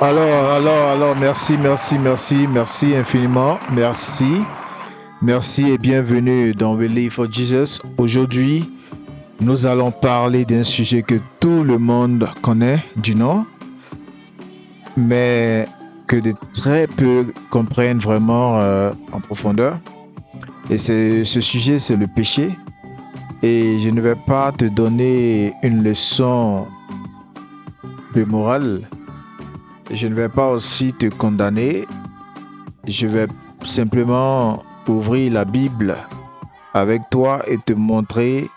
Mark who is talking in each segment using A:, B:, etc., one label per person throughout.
A: Alors, merci infiniment, merci et bienvenue dans Believe for Jesus. Aujourd'hui, nous allons parler d'un sujet que tout le monde connaît du nom, mais que de très peu comprennent vraiment en profondeur. Et ce sujet, c'est le péché. Et je ne vais pas te donner une leçon de morale. Je ne vais pas aussi te condamner. Je vais simplement ouvrir la Bible avec toi et te montrer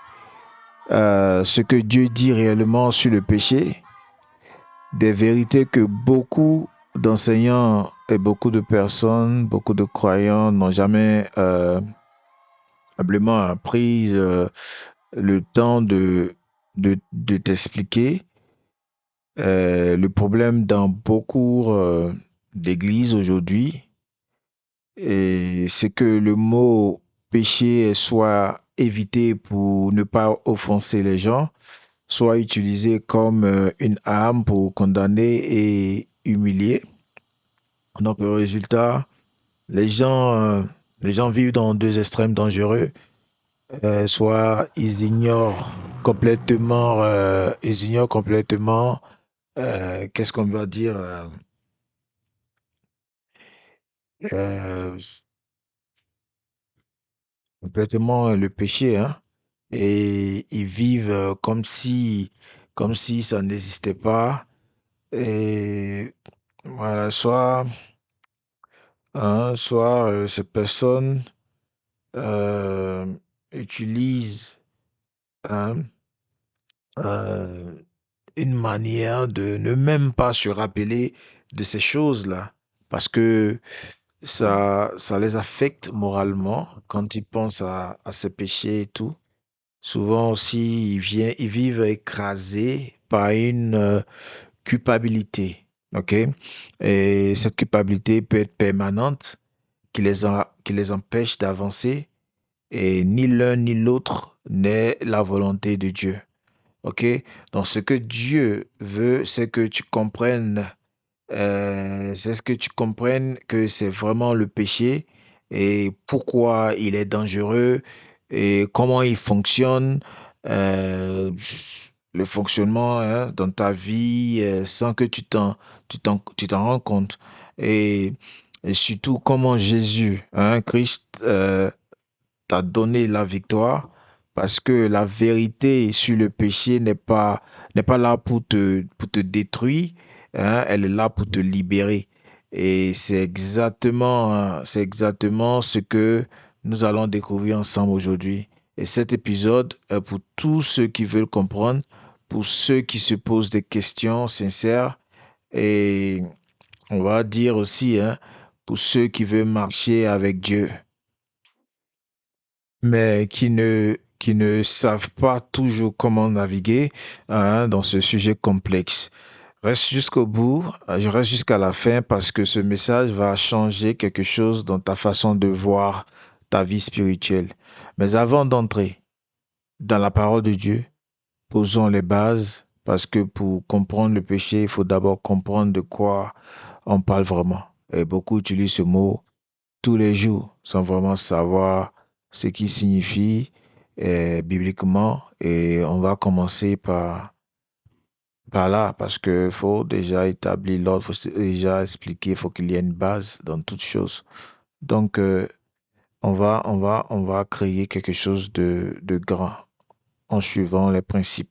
A: ce que Dieu dit réellement sur le péché, des vérités que beaucoup d'enseignants et beaucoup de personnes, beaucoup de croyants n'ont jamais simplement pris le temps de t'expliquer. Le problème dans beaucoup d'églises aujourd'hui, et c'est que le mot péché est soit évité pour ne pas offenser les gens, soit utilisé comme une arme pour condamner et humilier. Donc le résultat, les gens, euh, les gens vivent dans deux extrêmes dangereux. Soit ils ignorent complètement, qu'est-ce qu'on va dire, euh, complètement le péché, hein. Et ils vivent comme si ça n'existait pas. Et voilà, soit ces personnes euh, utilisent hein, euh, une manière de ne même pas se rappeler de ces choses-là, parce que ça les affecte moralement quand ils pensent à ces péchés et tout. Souvent aussi, ils vivent écrasés par une culpabilité, ok? Et cette culpabilité peut être permanente, qui les empêche d'avancer, et ni l'un ni l'autre n'est la volonté de Dieu, ok? Donc, ce que Dieu veut, c'est ce que tu comprennes que c'est vraiment le péché et pourquoi il est dangereux et comment il fonctionne, euh, le fonctionnement hein, dans ta vie sans que tu t'en rends compte. Et, et surtout comment Jésus, hein, Christ, t'a donné la victoire parce que la vérité sur le péché n'est pas là pour te détruire, hein, elle est là pour te libérer. Et c'est exactement ce que nous allons découvrir ensemble aujourd'hui. Et cet épisode est pour tous ceux qui veulent comprendre, pour ceux qui se posent des questions sincères et on va dire aussi, hein, pour ceux qui veulent marcher avec Dieu mais qui ne savent pas toujours comment naviguer hein, dans ce sujet complexe. Reste jusqu'au bout, je reste jusqu'à la fin parce que ce message va changer quelque chose dans ta façon de voir ta vie spirituelle. Mais avant d'entrer dans la parole de Dieu, posons les bases parce que pour comprendre le péché, il faut d'abord comprendre de quoi on parle vraiment. Et beaucoup utilisent ce mot tous les jours sans vraiment savoir ce qu'il signifie bibliquement. Et on va commencer par là parce que faut déjà établir l'ordre, faut déjà expliquer, faut qu'il y ait une base dans toute chose. Donc, on va créer quelque chose de grand en suivant les principes.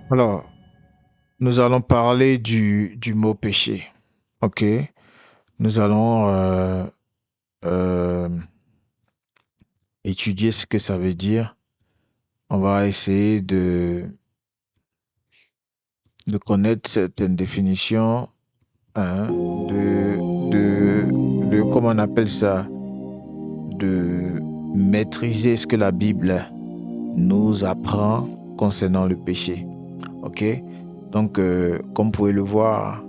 A: Alors, nous allons parler du mot péché. OK? Nous allons euh, étudier ce que ça veut dire. On va essayer de connaître certaines définitions, hein, comment on appelle ça, de maîtriser ce que la Bible nous apprend concernant le péché. OK? Donc, comme vous pouvez le voir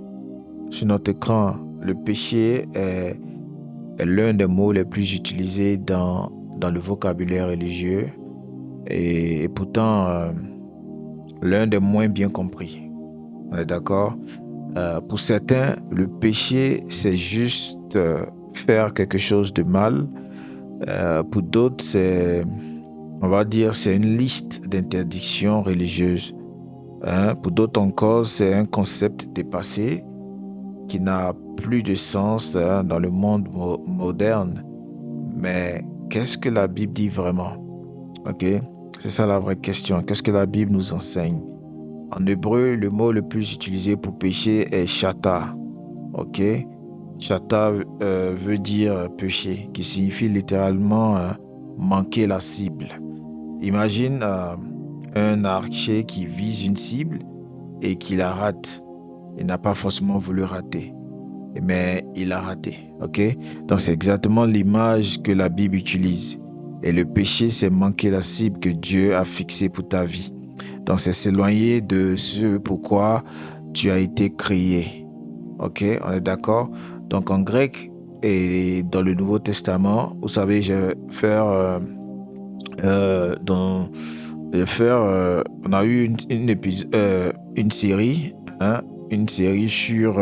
A: sur notre écran, le péché est l'un des mots les plus utilisés dans le vocabulaire religieux. et pourtant l'un des moins bien compris. On est d'accord? Pour certains, le péché, c'est juste faire quelque chose de mal. Pour d'autres, on va dire, c'est une liste d'interdictions religieuses. Hein. Pour d'autres encore, c'est un concept dépassé qui n'a plus de sens dans le monde moderne. Mais qu'est-ce que la Bible dit vraiment? Ok, c'est ça la vraie question. Qu'est-ce que la Bible nous enseigne? En hébreu, le mot le plus utilisé pour péché est chata. Ok, chata veut dire péché, qui signifie littéralement manquer la cible. Imagine un archer qui vise une cible et qui la rate. Il n'a pas forcément voulu rater, mais il a raté. Ok? Donc c'est exactement l'image que la Bible utilise. Et le péché, c'est manquer la cible que Dieu a fixée pour ta vie. Donc c'est s'éloigner de ce pourquoi tu as été créé. Ok? On est d'accord? Donc en grec et dans le Nouveau Testament, vous savez, je vais faire dans on a eu une série, hein, une série sur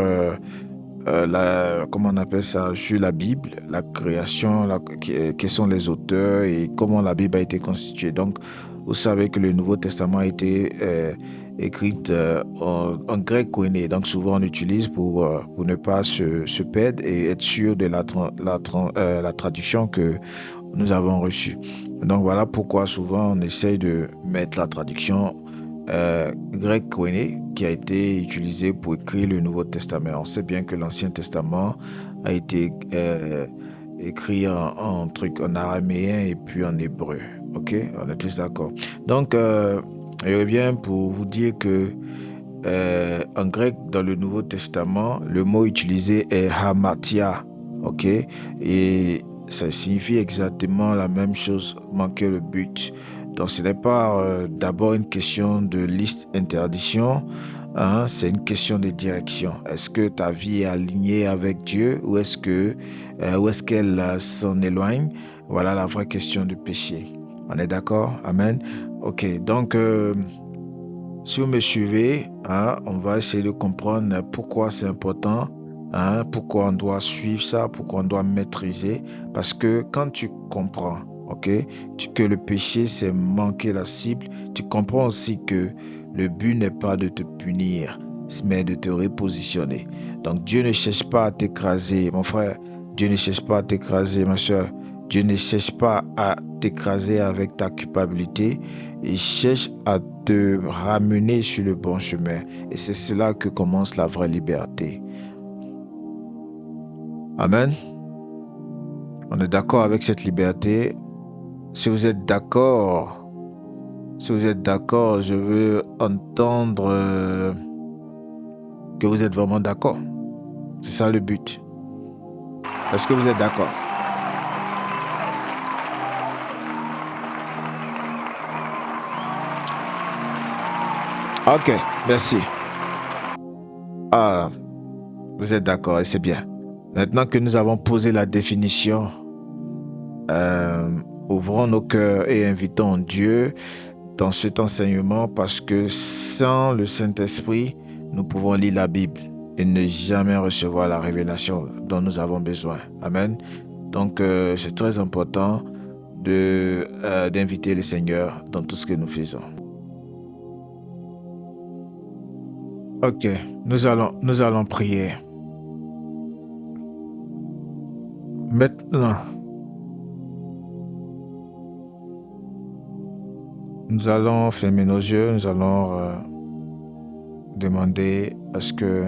A: comment on appelle ça, sur la Bible, la création, qui sont les auteurs et comment la Bible a été constituée. Donc, vous savez que le Nouveau Testament a été écrit en grec koiné. Donc, souvent on utilise pour ne pas se perdre et être sûr de la traduction que nous avons reçue. Donc, voilà pourquoi souvent on essaye de mettre la traduction grec koiné qui a été utilisé pour écrire le Nouveau Testament. On sait bien que l'Ancien Testament a été écrit en araméen et puis en hébreu. Ok, on est tous d'accord. Donc, je reviens pour vous dire que en grec, dans le Nouveau Testament, le mot utilisé est hamatia. Ok, et ça signifie exactement la même chose, manquer le but. Donc, ce n'est pas d'abord une question de liste interdiction, hein, c'est une question de direction. Est-ce que ta vie est alignée avec Dieu ou est-ce qu'elle s'en éloigne? Voilà la vraie question du péché. On est d'accord? Amen. Ok, donc si vous me suivez, hein, on va essayer de comprendre pourquoi c'est important, hein, pourquoi on doit suivre ça, pourquoi on doit maîtriser. Parce que quand tu comprends, ok, que le péché, c'est manquer la cible, tu comprends aussi que le but n'est pas de te punir, mais de te repositionner. Donc Dieu ne cherche pas à t'écraser, mon frère. Dieu ne cherche pas à t'écraser, ma soeur. Dieu ne cherche pas à t'écraser avec ta culpabilité. Il cherche à te ramener sur le bon chemin. Et c'est cela que commence la vraie liberté. Amen. On est d'accord avec cette liberté. Si vous êtes d'accord, je veux entendre que vous êtes vraiment d'accord. C'est ça le but. Est-ce que vous êtes d'accord? Ok, merci. Ah, vous êtes d'accord et c'est bien. Maintenant que nous avons posé la définition, euh, ouvrons nos cœurs et invitons Dieu dans cet enseignement parce que sans le Saint-Esprit, nous pouvons lire la Bible et ne jamais recevoir la révélation dont nous avons besoin. Amen. Donc, c'est très important d'inviter le Seigneur dans tout ce que nous faisons. Ok, nous allons prier. Maintenant, nous allons fermer nos yeux, nous allons demander à ce que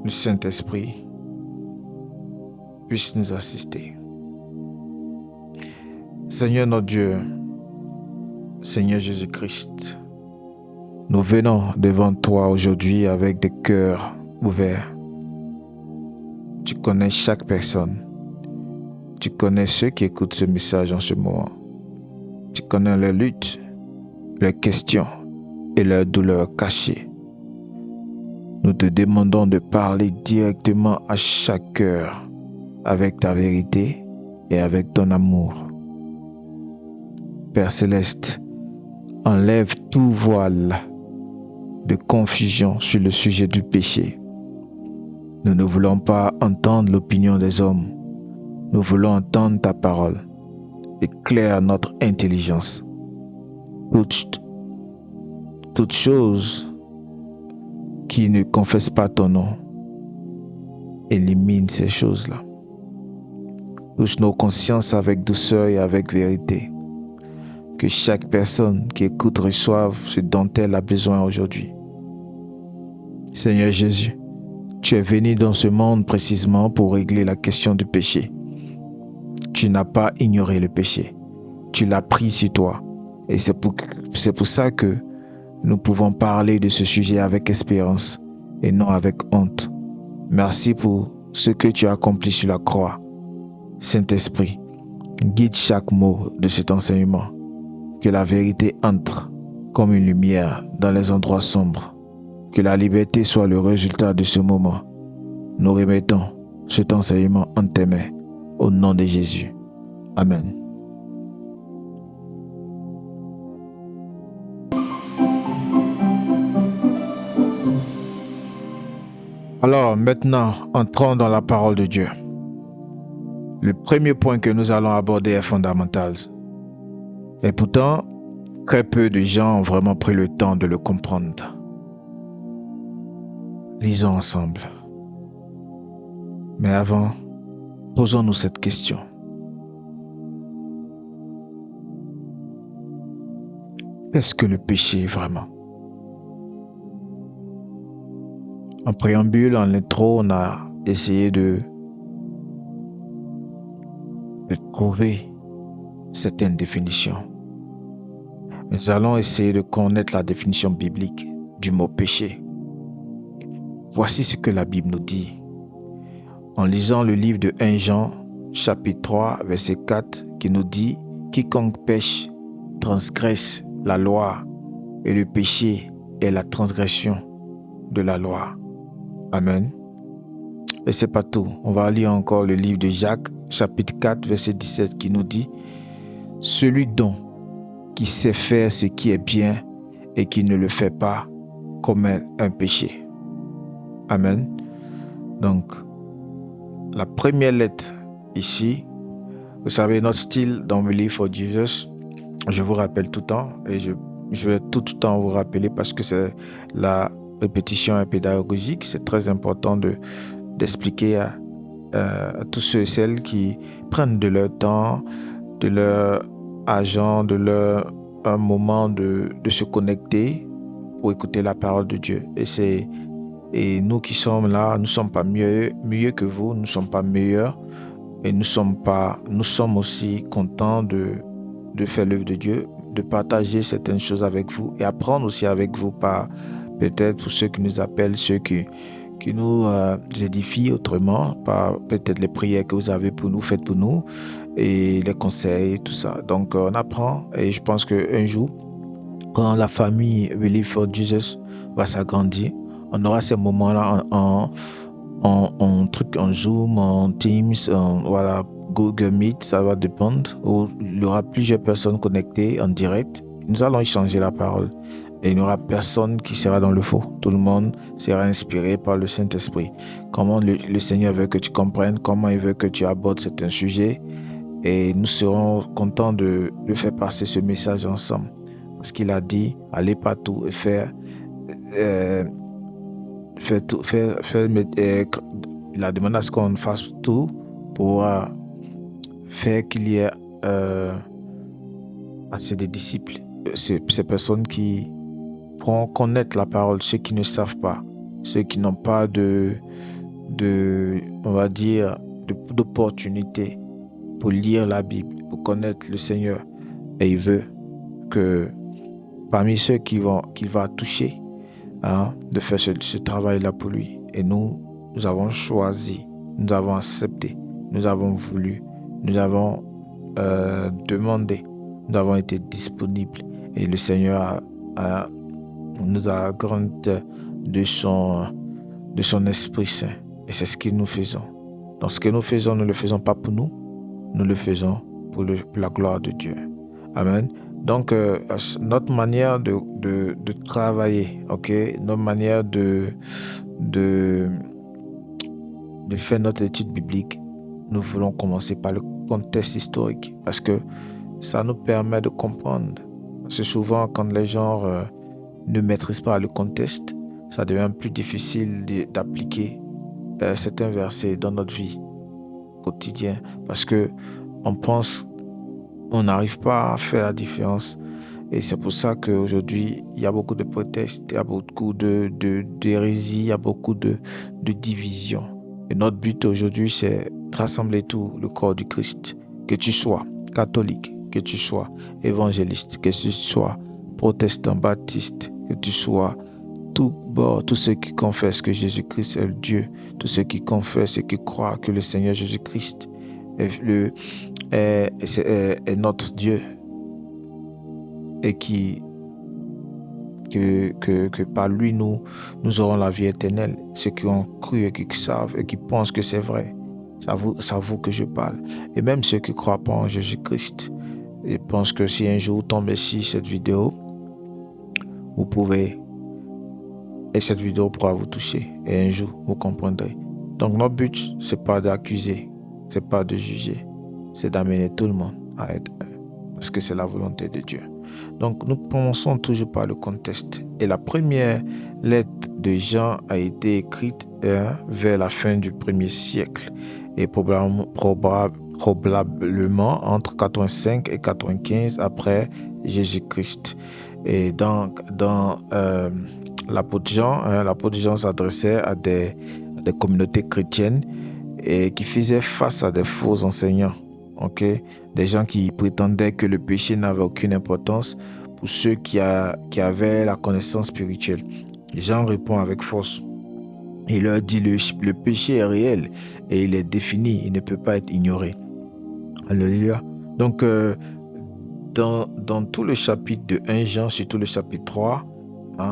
A: le Saint-Esprit puisse nous assister. Seigneur notre Dieu, Seigneur Jésus-Christ, nous venons devant toi aujourd'hui avec des cœurs ouverts. Tu connais chaque personne. Tu connais ceux qui écoutent ce message en ce moment. Tu connais leurs luttes, leurs questions et leurs douleurs cachées. Nous te demandons de parler directement à chaque cœur avec ta vérité et avec ton amour. Père céleste, enlève tout voile de confusion sur le sujet du péché. Nous ne voulons pas entendre l'opinion des hommes. Nous voulons entendre ta parole. Éclaire notre intelligence. Toute chose qui ne confesse pas ton nom, élimine ces choses-là. Touche nos consciences avec douceur et avec vérité. Que chaque personne qui écoute reçoive ce dont elle a besoin aujourd'hui. Seigneur Jésus, tu es venu dans ce monde précisément pour régler la question du péché. Tu n'as pas ignoré le péché. Tu l'as pris sur toi. Et c'est pour ça que nous pouvons parler de ce sujet avec espérance et non avec honte. Merci pour ce que tu as accompli sur la croix. Saint-Esprit, guide chaque mot de cet enseignement. Que la vérité entre comme une lumière dans les endroits sombres. Que la liberté soit le résultat de ce moment. Nous remettons cet enseignement en tes mains, au nom de Jésus. Amen. Alors maintenant, entrons dans la parole de Dieu. Le premier point que nous allons aborder est fondamental. Et pourtant, très peu de gens ont vraiment pris le temps de le comprendre. Lisons ensemble. Mais avant, posons-nous cette question. Qu'est-ce que le péché vraiment? En préambule, en intro, on a essayé de trouver certaines définitions. Nous allons essayer de connaître la définition biblique du mot péché. Voici ce que la Bible nous dit. En lisant le livre de 1 Jean, chapitre 3, verset 4, qui nous dit « Quiconque pêche transgresse la loi, et le péché est la transgression de la loi. » Amen. Et c'est pas tout. On va lire encore le livre de Jacques, chapitre 4, verset 17, qui nous dit « Celui donc qui sait faire ce qui est bien et qui ne le fait pas commet un péché. » Amen. Donc, la première lettre ici, vous savez, notre style dans Believe for Jesus, je vous rappelle tout le temps et je vais tout le temps vous rappeler parce que c'est la répétition est pédagogique. C'est très important d'expliquer à tous ceux et celles qui prennent de leur temps, de leur argent, de leur un moment de se connecter pour écouter la parole de Dieu. Et nous qui sommes là, nous ne sommes pas mieux que vous, nous ne sommes pas meilleurs et nous sommes aussi contents de faire l'œuvre de Dieu, de partager certaines choses avec vous et apprendre aussi avec vous par peut-être pour ceux qui nous appellent, ceux qui nous édifient autrement, par peut-être les prières que vous avez pour nous, faites pour nous et les conseils, tout ça. Donc on apprend et je pense qu'un jour, quand la famille Believe for Jesus va s'agrandir, on aura ces moments-là en Zoom, en Teams, voilà, Google Meet, ça va dépendre, où il y aura plusieurs personnes connectées en direct. Nous allons échanger la parole et il n'y aura personne qui sera dans le faux. Tout le monde sera inspiré par le Saint-Esprit. Comment le Seigneur veut que tu comprennes, comment il veut que tu abordes certains sujets et nous serons contents de faire passer ce message ensemble. Parce qu'il a dit, allez partout et il a demandé à ce qu'on fasse tout pour faire qu'il y ait assez de disciples, ces personnes qui pourront connaître la parole, ceux qui ne savent pas, ceux qui n'ont pas on va dire, d'opportunité pour lire la Bible, pour connaître le Seigneur. Et il veut que parmi ceux qu'il va toucher, de faire ce travail-là pour lui. Et nous avons choisi, nous avons accepté, nous avons voulu, nous avons demandé, nous avons été disponibles. Et le Seigneur nous a grandi de son Esprit Saint. Et c'est ce que nous faisons. Donc ce que nous faisons, nous ne le faisons pas pour nous, nous le faisons pour la gloire de Dieu. Amen. Donc, notre manière de travailler, ok, notre manière de, de faire notre étude biblique, nous voulons commencer par le contexte historique parce que ça nous permet de comprendre. Parce que souvent, quand les gens ne maîtrisent pas le contexte, ça devient plus difficile d'appliquer certains versets dans notre vie quotidienne parce que on pense on n'arrive pas à faire la différence. Et c'est pour ça qu'aujourd'hui, il y a beaucoup de protestes, il y a beaucoup d'hérésie, il y a beaucoup de divisions. Et notre but aujourd'hui, c'est de rassembler tout le corps du Christ. Que tu sois catholique, que tu sois évangéliste, que tu sois protestant, baptiste, que tu sois tout bord, tous ceux qui confessent que Jésus-Christ est le Dieu, tous ceux qui confessent et qui croient que le Seigneur Jésus-Christ est notre Dieu et que par lui nous aurons la vie éternelle. Ceux qui ont cru et qui savent et qui pensent que c'est vrai, c'est à vous que je parle. Et même ceux qui ne croient pas en Jésus-Christ, je pense que si un jour vous tombez sur cette vidéo, vous pouvez, et cette vidéo pourra vous toucher, et un jour vous comprendrez. Donc notre but, c'est pas d'accuser, c'est pas de juger, c'est d'amener tout le monde à être un, parce que c'est la volonté de Dieu. Donc nous commençons toujours par le contexte. Et la première lettre de Jean a été écrite vers la fin du 1er siècle et probablement entre 85 et 95 après Jésus-Christ. Et donc dans l'apôtre Jean s'adressait à des communautés chrétiennes et qui faisaient face à des faux enseignants. Ok, des gens qui prétendaient que le péché n'avait aucune importance pour ceux qui avaient la connaissance spirituelle. Jean répond avec force. Il leur dit le péché est réel et il est défini, il ne peut pas être ignoré. Alléluia. Donc, dans tout le chapitre de 1 Jean, surtout le chapitre 3,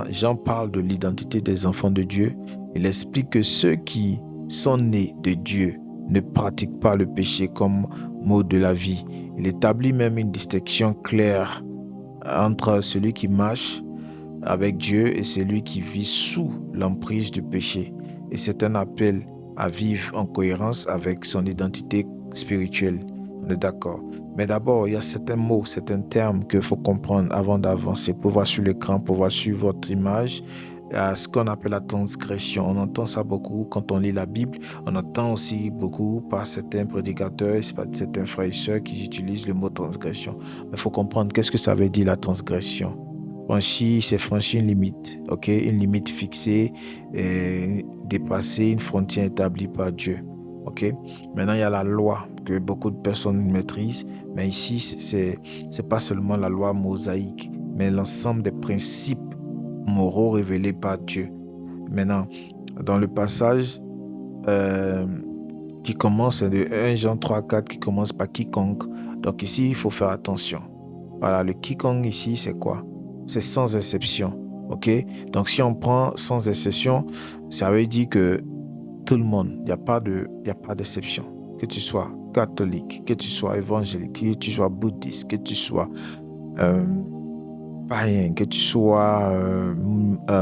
A: Jean parle de l'identité des enfants de Dieu. Il explique que ceux qui sont nés de Dieu ne pratiquent pas le péché comme mode de la vie. Il établit même une distinction claire entre celui qui marche avec Dieu et celui qui vit sous l'emprise du péché. Et c'est un appel à vivre en cohérence avec son identité spirituelle. On est d'accord. Mais d'abord, il y a certains mots, certains termes qu'il faut comprendre avant d'avancer. Pour voir sur l'écran, pour voir sur votre image, ce qu'on appelle la transgression. On entend ça beaucoup quand on lit la Bible. On entend aussi beaucoup par certains prédicateurs et par certains frères et sœurs qui utilisent le mot transgression. Mais il faut comprendre qu'est-ce que ça veut dire la transgression. Franchir, c'est franchir une limite, ok? Une limite fixée, dépasser une frontière établie par Dieu, ok? Maintenant, il y a la loi que beaucoup de personnes maîtrisent, mais ici, c'est pas seulement la loi mosaïque, mais l'ensemble des principes moraux révélés par Dieu. Maintenant, dans le passage qui commence de 1 Jean 3, 4, qui commence par quiconque. Donc ici, il faut faire attention. Voilà, le quiconque ici, c'est quoi? C'est sans exception. Ok? Donc si on prend sans exception, ça veut dire que tout le monde, il n'y a pas d'exception. Que tu sois catholique, que tu sois évangélique, que tu sois bouddhiste, que tu sois euh, païen, que tu sois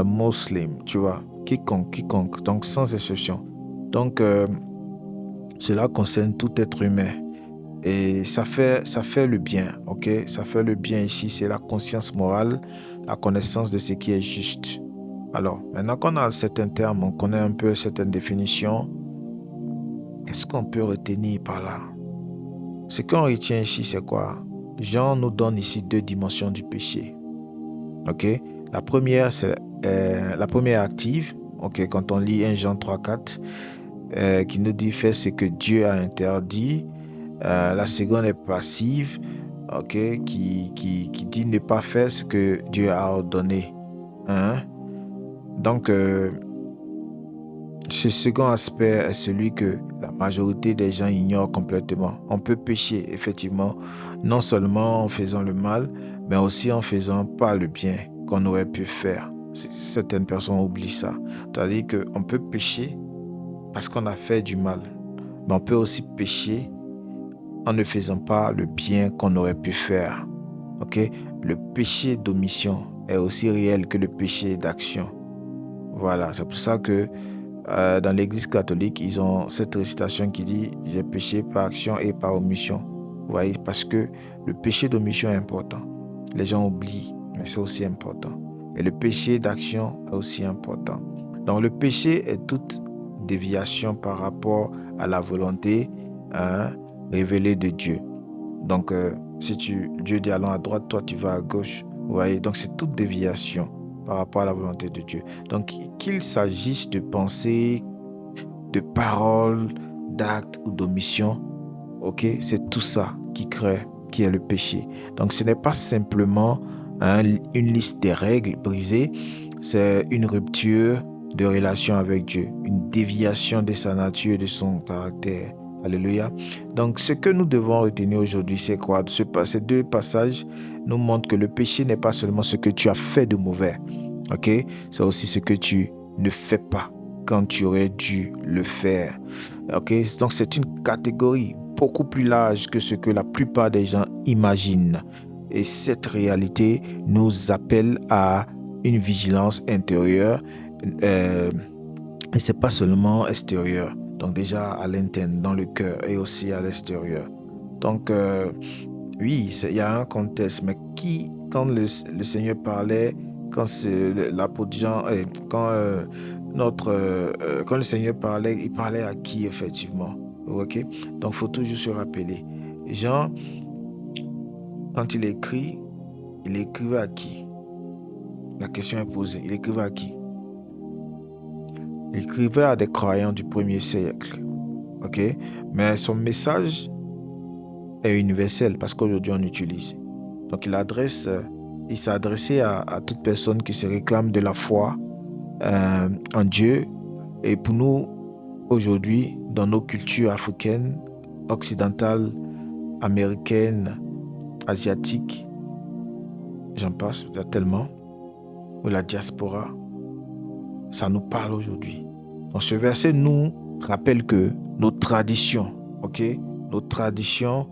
A: musulman, tu vois, quiconque, donc sans exception. Donc, cela concerne tout être humain et ça fait le bien, ok? Ça fait le bien ici, c'est la conscience morale, la connaissance de ce qui est juste. Alors, maintenant qu'on a certains termes, on connaît un peu certaines définitions, qu'est-ce qu'on peut retenir par là? Ce qu'on retient ici, c'est quoi? Jean nous donne ici deux dimensions du péché. Ok, la première, c'est la première active. Ok, quand on lit 1 Jean 3, 4, qui nous dit fais ce que Dieu a interdit. La seconde est passive, ok, qui dit ne pas faire ce que Dieu a ordonné. Hein? Donc, ce second aspect est celui que la majorité des gens ignorent complètement. On peut pécher, effectivement, non seulement en faisant le mal, mais aussi en faisant pas le bien qu'on aurait pu faire. Certaines personnes oublient ça. C'est-à-dire qu'on peut pécher parce qu'on a fait du mal, mais on peut aussi pécher en ne faisant pas le bien qu'on aurait pu faire. Ok? Le péché d'omission est aussi réel que le péché d'action. Voilà, c'est pour ça que dans l'Église catholique, ils ont cette récitation qui dit j'ai péché par action et par omission. Vous voyez, parce que le péché d'omission est important. Les gens oublient, mais c'est aussi important. Et le péché d'action est aussi important. Donc le péché est toute déviation par rapport à la volonté, hein, révélée de Dieu. Donc si Dieu dit allons à droite, toi tu vas à gauche. Vous voyez, donc c'est toute déviation par rapport à la volonté de Dieu. Donc qu'il s'agisse de pensées, de paroles, d'actes ou d'omissions, ok, c'est tout ça qui est le péché. Donc ce n'est pas simplement une liste des règles brisées, c'est une rupture de relation avec Dieu, une déviation de sa nature et de son caractère. Alléluia. Donc ce que nous devons retenir aujourd'hui, c'est quoi? Ces deux passages nous montrent que le péché n'est pas seulement ce que tu as fait de mauvais, ok? C'est aussi ce que tu ne fais pas quand tu aurais dû le faire. Ok, donc c'est une catégorie beaucoup plus large que ce que la plupart des gens imaginent. Et cette réalité nous appelle à une vigilance intérieure. euh, et c'est pas seulement extérieur. Donc déjà à l'interne, dans le cœur et aussi à l'extérieur. Donc oui, il y a un contexte, mais quand le Seigneur parlait, quand l'apôtre Jean, quand le Seigneur parlait, il parlait à qui effectivement? Ok? Donc, il faut toujours se rappeler. Jean, quand il écrit, il écrivait à qui? La question est posée. Il écrivait à qui? Il écrivait à des croyants du premier siècle. Ok? Mais son message est universel parce qu'aujourd'hui on utilise. Donc il s'adressait à toute personne qui se réclame de la foi en Dieu. Et pour nous, aujourd'hui, dans nos cultures africaines, occidentales, américaines, asiatiques, j'en passe, il y a tellement, ou la diaspora, ça nous parle aujourd'hui. Donc ce verset nous rappelle que nos traditions, ok, nos traditions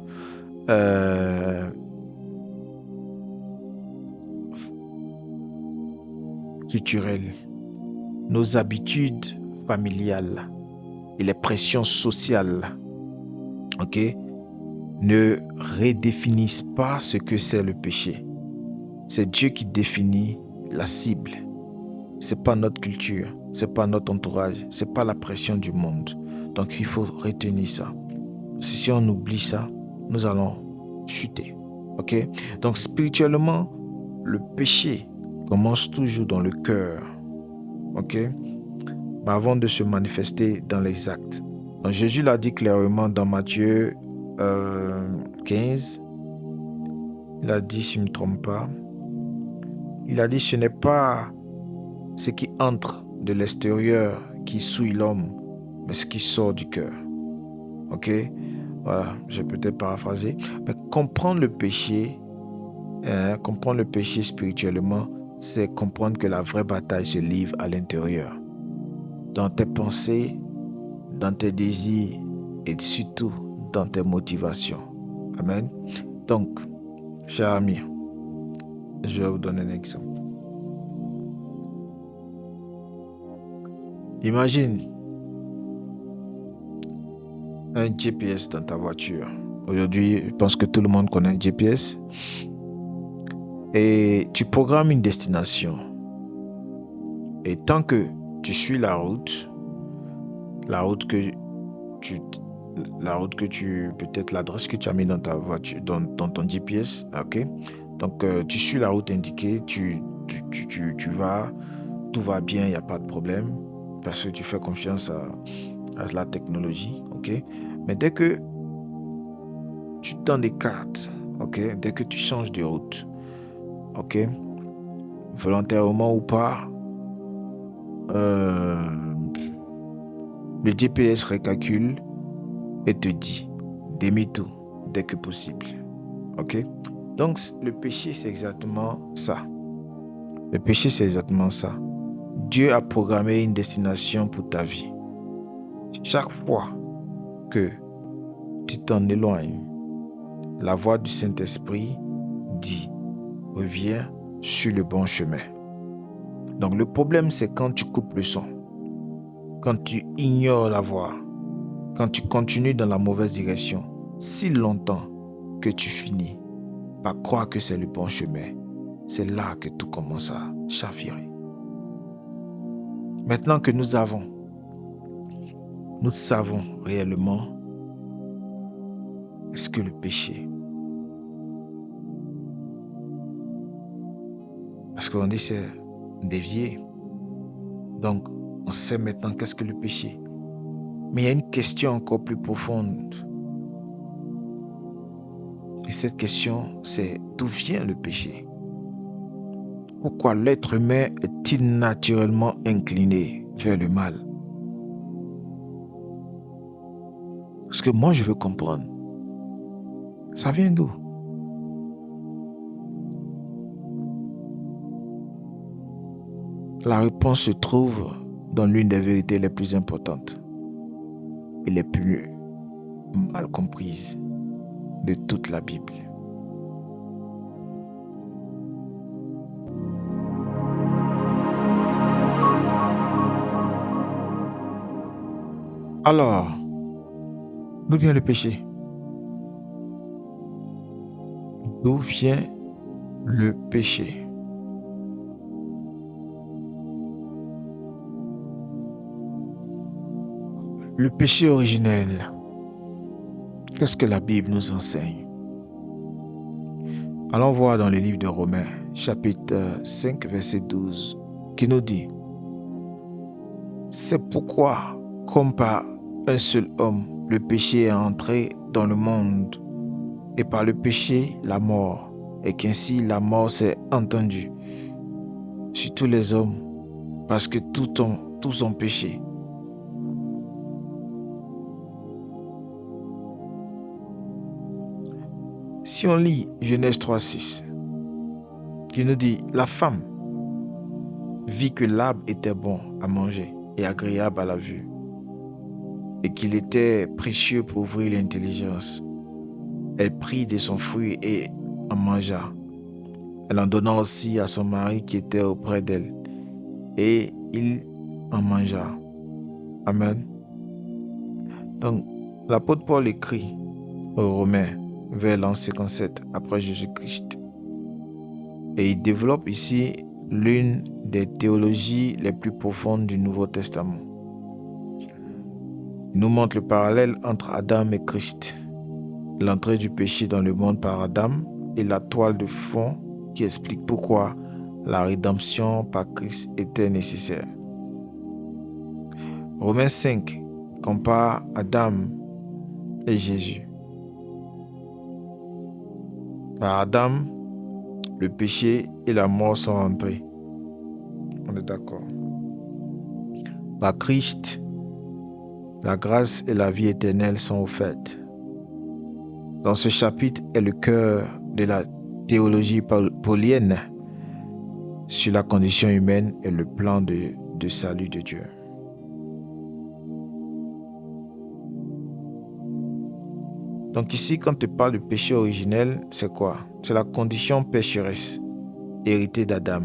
A: euh, culturelles, nos habitudes familiales et les pressions sociales, ok, ne redéfinissent pas ce que c'est le péché. C'est Dieu qui définit la cible. C'est pas notre culture, c'est pas notre entourage, c'est pas la pression du monde. Donc il faut retenir ça. Si on oublie ça, nous allons chuter. Ok? Donc spirituellement, le péché commence toujours dans le cœur. Ok? Mais avant de se manifester dans les actes. Donc Jésus l'a dit clairement dans Matthieu 15. Il a dit, si je ne me trompe pas, il a dit ce n'est pas ce qui entre de l'extérieur qui souille l'homme, mais ce qui sort du cœur. Ok? Voilà, j'ai peut-être paraphrasé. Mais comprendre le péché spirituellement, c'est comprendre que la vraie bataille se livre à l'intérieur. Dans tes pensées, dans tes désirs et surtout dans tes motivations. Amen. Donc, cher ami, je vais vous donner un exemple. Imagine un GPS dans ta voiture. Aujourd'hui, je pense que tout le monde connaît un GPS. Et tu programmes une destination. Et tant que tu suis la route que tu, peut-être l'adresse que tu as mis dans ta voiture, dans ton GPS, ok? Donc, tu suis la route indiquée, tu vas, tout va bien, il n'y a pas de problème, parce que tu fais confiance à la technologie, ok? Mais dès que tu tends des cartes, ok? Dès que tu changes de route, ok? Volontairement ou pas, euh, le GPS recalcule et te dit demi-tour dès que possible. Ok? Donc, le péché, c'est exactement ça. Le péché, c'est exactement ça. Dieu a programmé une destination pour ta vie. Chaque fois que tu t'en éloignes, la voix du Saint-Esprit dit reviens sur le bon chemin. Donc le problème, c'est quand tu coupes le son, quand tu ignores la voie, quand tu continues dans la mauvaise direction, si longtemps que tu finis par croire que c'est le bon chemin. C'est là que tout commence à chavirer. Maintenant que nous savons réellement ce que le péché. Parce qu'on dit c'est dévier. Donc, on sait maintenant qu'est-ce que le péché. Mais il y a une question encore plus profonde. Et cette question, c'est d'où vient le péché? Pourquoi l'être humain est-il naturellement incliné vers le mal? Parce que moi, je veux comprendre. Ça vient d'où? La réponse se trouve dans l'une des vérités les plus importantes et les plus mal comprises de toute la Bible. Alors, d'où vient le péché? D'où vient le péché? Le péché originel, qu'est-ce que la Bible nous enseigne? Allons voir dans le livre de Romains, chapitre 5, verset 12, qui nous dit: c'est pourquoi, comme par un seul homme, le péché est entré dans le monde, et par le péché, la mort, et qu'ainsi la mort s'est étendue sur tous les hommes, parce que tous ont péché. Si on lit Genèse 3,6, qui nous dit: la femme vit que l'arbre était bon à manger et agréable à la vue, et qu'il était précieux pour ouvrir l'intelligence. Elle prit de son fruit et en mangea. Elle en donna aussi à son mari qui était auprès d'elle, et il en mangea. Amen. Donc, l'apôtre Paul écrit aux Romains vers l'an 57 après Jésus-Christ. Et il développe ici l'une des théologies les plus profondes du Nouveau Testament. Il nous montre le parallèle entre Adam et Christ, l'entrée du péché dans le monde par Adam et la toile de fond qui explique pourquoi la rédemption par Christ était nécessaire. Romains 5 compare Adam et Jésus. Par Adam, le péché et la mort sont entrés. On est d'accord. Par Christ, la grâce et la vie éternelle sont offertes. Dans ce chapitre est le cœur de la théologie paulienne sur la condition humaine et le plan de salut de Dieu. Donc ici, quand tu parles du péché originel, c'est quoi? C'est la condition pécheresse, héritée d'Adam,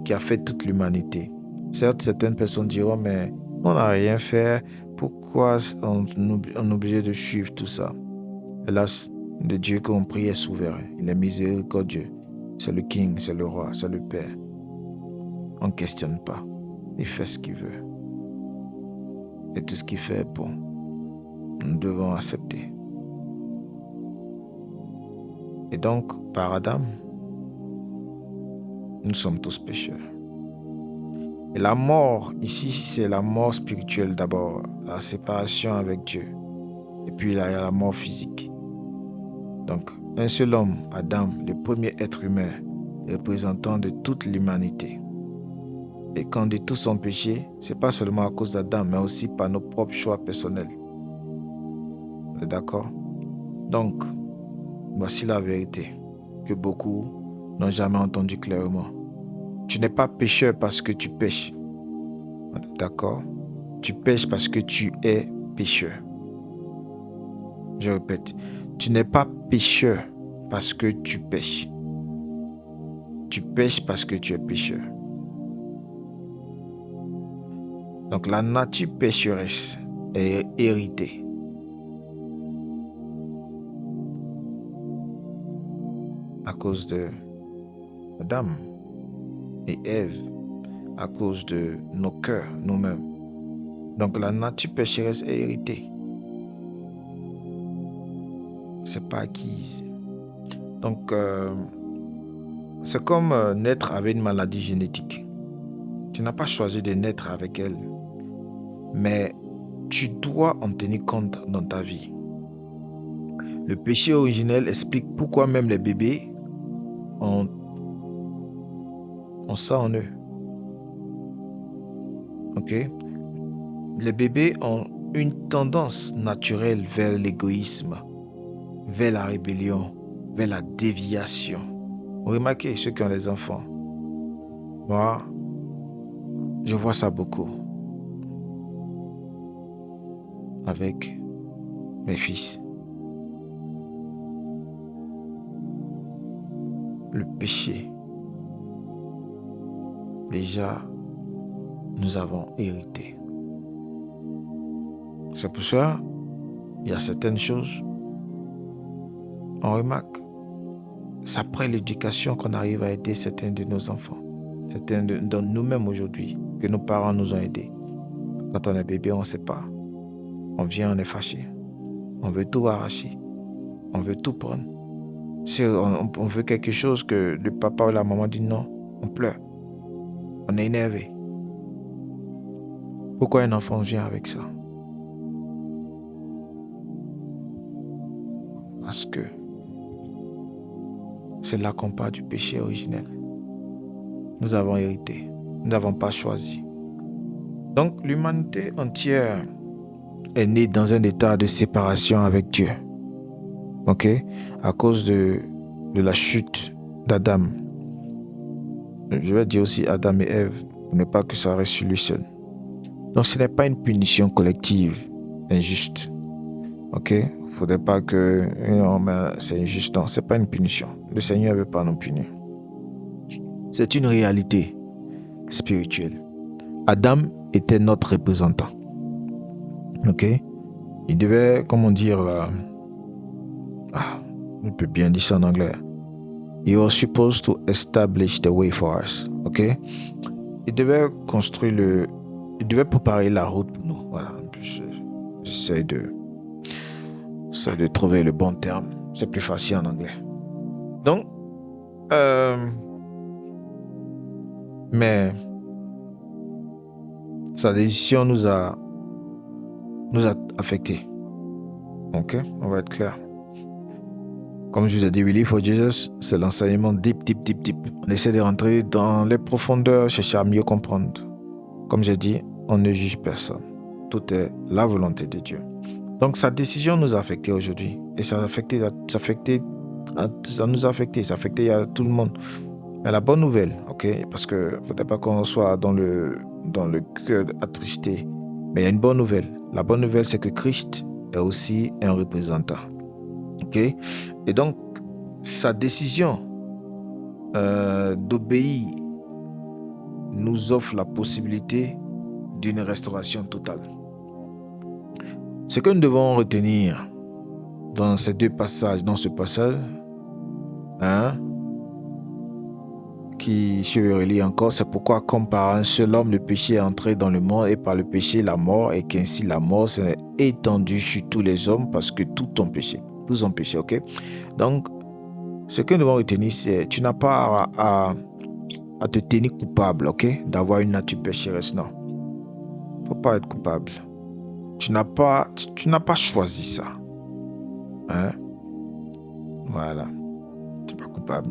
A: qui a fait toute l'humanité. Certes, certaines personnes diront, mais on n'a rien fait, pourquoi on est obligé de suivre tout ça? Hélas, le Dieu qu'on prie est souverain, il est miséricordieux. C'est le King, c'est le roi, c'est le Père. On ne questionne pas, il fait ce qu'il veut. Et tout ce qu'il fait est bon. Nous devons accepter. Et donc, par Adam, nous sommes tous pécheurs. Et la mort, ici, c'est la mort spirituelle d'abord, la séparation avec Dieu. Et puis, il y a la mort physique. Donc, un seul homme, Adam, le premier être humain, représentant de toute l'humanité. Et quand on dit tous ont péché, ce n'est pas seulement à cause d'Adam, mais aussi par nos propres choix personnels. On est d'accord? Donc, voici la vérité que beaucoup n'ont jamais entendue clairement. Tu n'es pas pécheur parce que tu pêches. D'accord? Tu pêches parce que tu es pécheur. Je répète, tu n'es pas pécheur parce que tu pêches. Tu pêches parce que tu es pécheur. Donc la nature pécheresse est héritée. À cause de Adam et Ève, à cause de nos cœurs, nous-mêmes. Donc la nature pécheresse est héritée. C'est pas acquise. Donc c'est comme naître avec une maladie génétique. Tu n'as pas choisi de naître avec elle, mais tu dois en tenir compte dans ta vie. Le péché originel explique pourquoi même les bébés ont ça en eux. Ok? Les bébés ont une tendance naturelle vers l'égoïsme, vers la rébellion, vers la déviation. Vous remarquez ceux qui ont les enfants. Moi, je vois ça beaucoup avec mes fils. Le péché, déjà, nous avons hérité. C'est pour ça, il y a certaines choses, on remarque. C'est après l'éducation qu'on arrive à aider certains de nos enfants. Certains de nous-mêmes aujourd'hui, que nos parents nous ont aidés. Quand on est bébé, on ne sait pas. On vient, on est fâché. On veut tout arracher. On veut tout prendre. Si on veut quelque chose que le papa ou la maman dit non, on pleure. On est énervé. Pourquoi un enfant vient avec ça? Parce que c'est là qu'on part du péché originel. Nous avons hérité. Nous n'avons pas choisi. Donc l'humanité entière est née dans un état de séparation avec Dieu. Ok? À cause de la chute d'Adam. Je vais dire aussi Adam et Ève, pour ne pas que ça reste sur lui seul. Donc ce n'est pas une punition collective injuste. Ok? Il ne faudrait pas que non, mais c'est injuste. Non, ce n'est pas une punition. Le Seigneur ne veut pas nous punir. C'est une réalité spirituelle. Adam était notre représentant. Ok? Il devait, comment dire, on peut bien dire ça en anglais. He was supposed to establish the way for us. Ok? Il devait construire il devait préparer la route pour nous. Voilà. J'essaie de trouver le bon terme. C'est plus facile en anglais. Donc, mais sa décision nous a affectés. Ok? On va être clair. Comme je vous ai dit, We Live for Jesus, c'est l'enseignement deep. On essaie de rentrer dans les profondeurs, chercher à mieux comprendre. Comme j'ai dit, on ne juge personne. Tout est la volonté de Dieu. Donc sa décision nous a affectés aujourd'hui. Et ça nous a affecté, ça a affecté à tout le monde. Mais la bonne nouvelle, ok, parce qu'il ne faudrait pas qu'on soit dans le cœur attristé. Mais il y a une bonne nouvelle. La bonne nouvelle, c'est que Christ est aussi un représentant. Ok? Et donc, sa décision d'obéir nous offre la possibilité d'une restauration totale. Ce que nous devons retenir dans ces deux passages, dans ce passage, qui, je vais relire encore, c'est pourquoi comme par un seul homme le péché est entré dans le monde et par le péché la mort, et qu'ainsi la mort s'est étendue sur tous les hommes parce que tous ont péché, ok? Donc, ce que nous devons retenir, c'est tu n'as pas à te tenir coupable, ok? D'avoir une nature pécheresse, non. Faut pas être coupable. Tu n'as pas choisi ça. Voilà. Tu n'es pas coupable.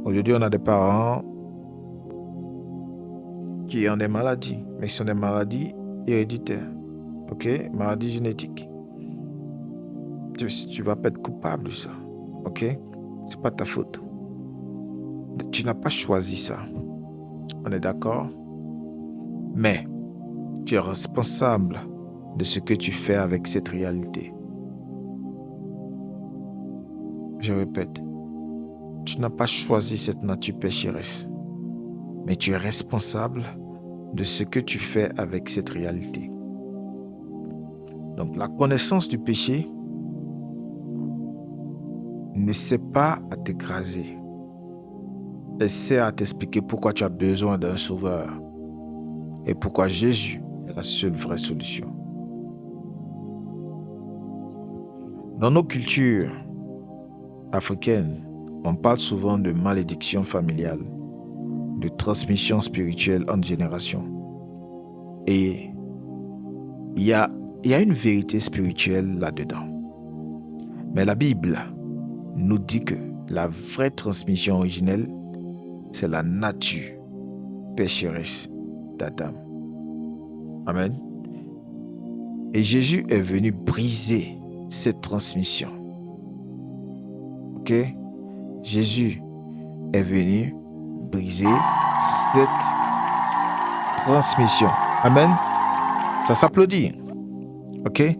A: Aujourd'hui, on a des parents qui ont des maladies, mais ce sont des maladies héréditaires, ok? Maladies génétiques. Tu vas pas être coupable de ça, ok? C'est pas ta faute. Tu n'as pas choisi ça. On est d'accord? Mais tu es responsable de ce que tu fais avec cette réalité. Je répète, tu n'as pas choisi cette nature pécheresse, mais tu es responsable de ce que tu fais avec cette réalité. Donc la connaissance du péché ne sert pas à t'écraser. Elle sert à t'expliquer pourquoi tu as besoin d'un sauveur et pourquoi Jésus est la seule vraie solution. Dans nos cultures africaines, on parle souvent de malédiction familiale, de transmission spirituelle entre générations. Et il y a une vérité spirituelle là-dedans. Mais la Bible nous dit que la vraie transmission originelle, c'est la nature pécheresse d'Adam. Amen. Et Jésus est venu briser cette transmission. Ok? Jésus est venu briser cette transmission. Amen. Ça s'applaudit. Ok?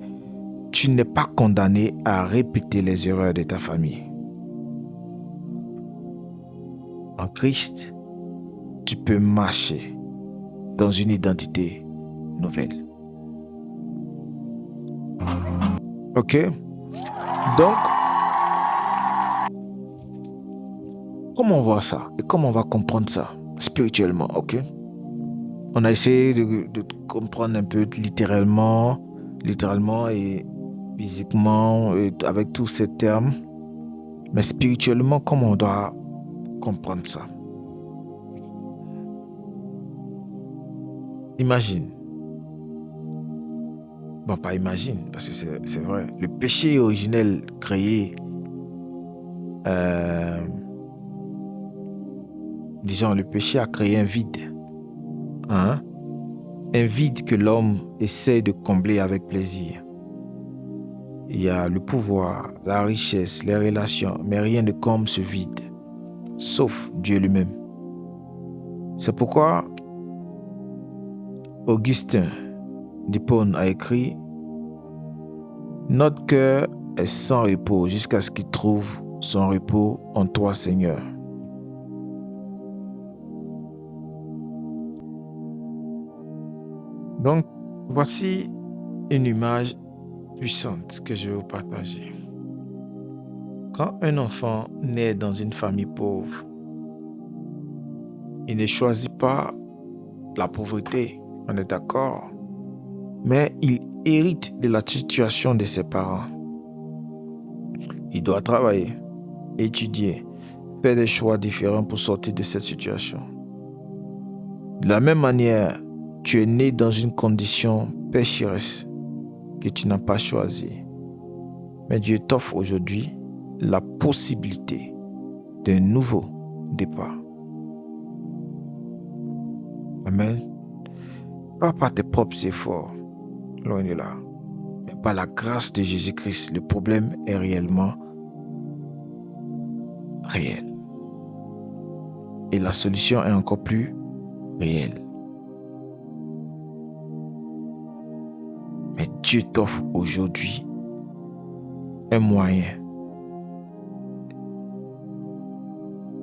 A: Tu n'es pas condamné à répéter les erreurs de ta famille. En Christ, tu peux marcher dans une identité nouvelle. Ok? Donc, comment on voit ça et comment on va comprendre ça spirituellement, ok? On a essayé de comprendre un peu littéralement et physiquement, et avec tous ces termes. Mais spirituellement, comment on doit comprendre ça? Imagine. Bon, pas imagine, parce que c'est vrai. Le péché originel créé, disons, le péché a créé un vide. Hein? Un vide que l'homme essaie de combler avec plaisir. Il y a le pouvoir, la richesse, les relations, mais rien ne comble ce vide, sauf Dieu lui-même. C'est pourquoi Augustin d'Hippone a écrit « Notre cœur est sans repos jusqu'à ce qu'il trouve son repos en toi, Seigneur. » Donc, voici une image puissante que je vais vous partager. Quand un enfant naît dans une famille pauvre, il ne choisit pas la pauvreté, on est d'accord, mais il hérite de la situation de ses parents. Il doit travailler, étudier, faire des choix différents pour sortir de cette situation. De la même manière, tu es né dans une condition pécheresse que tu n'as pas choisie. Mais Dieu t'offre aujourd'hui la possibilité d'un nouveau départ. Amen. Pas par tes propres efforts, loin de là, mais par la grâce de Jésus-Christ. Le problème est réellement réel. Et la solution est encore plus réelle. Mais Dieu t'offre aujourd'hui un moyen.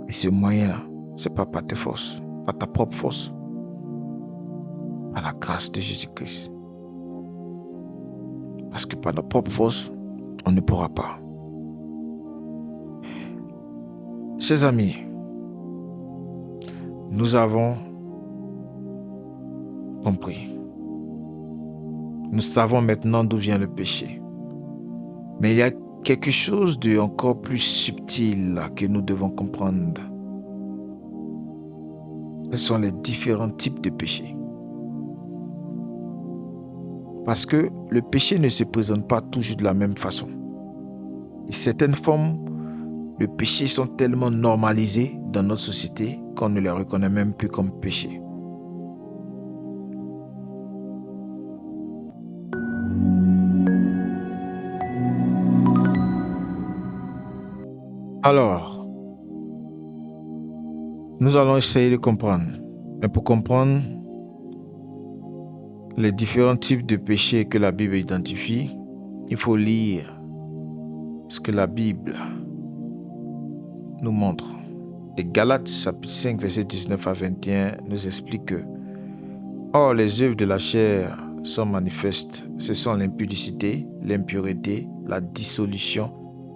A: Et ce moyen-là, ce n'est pas par tes forces, pas ta propre force, par la grâce de Jésus-Christ. Parce que par notre propre force, on ne pourra pas. Chers amis, nous avons compris. Nous savons maintenant d'où vient le péché. Mais il y a quelque chose de encore plus subtil que nous devons comprendre. Quels sont les différents types de péchés? Parce que le péché ne se présente pas toujours de la même façon. Et certaines formes de péché sont tellement normalisées dans notre société qu'on ne les reconnaît même plus comme péché. Alors, nous allons essayer de comprendre. Mais pour comprendre les différents types de péchés que la Bible identifie, il faut lire ce que la Bible nous montre. Et Galates chapitre 5 verset 19 à 21 nous explique que or les œuvres de la chair sont manifestes. Ce sont l'impudicité, l'impureté, la dissolution,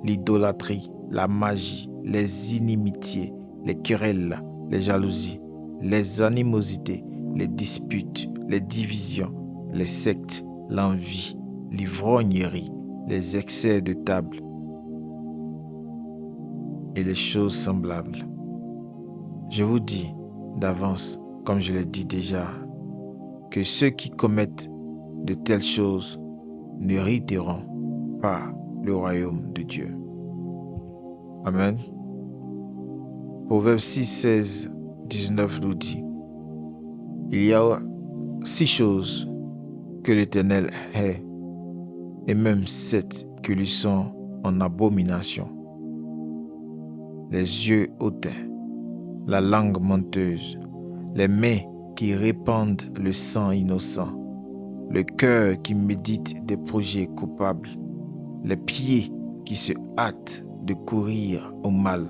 A: l'idolâtrie, la magie, les inimitiés, les querelles, les jalousies, les animosités, les disputes, les divisions, les sectes, l'envie, l'ivrognerie, les excès de table et les choses semblables. Je vous dis d'avance, comme je l'ai dit déjà, que ceux qui commettent de telles choses n'hériteront pas le royaume de Dieu. Amen. Proverbe 6, 16, 19 nous dit, il y a 6 choses que l'Éternel hait, et même 7 qui lui sont en abomination. Les yeux hautains, la langue menteuse, les mains qui répandent le sang innocent, le cœur qui médite des projets coupables, les pieds qui se hâtent de courir au mal,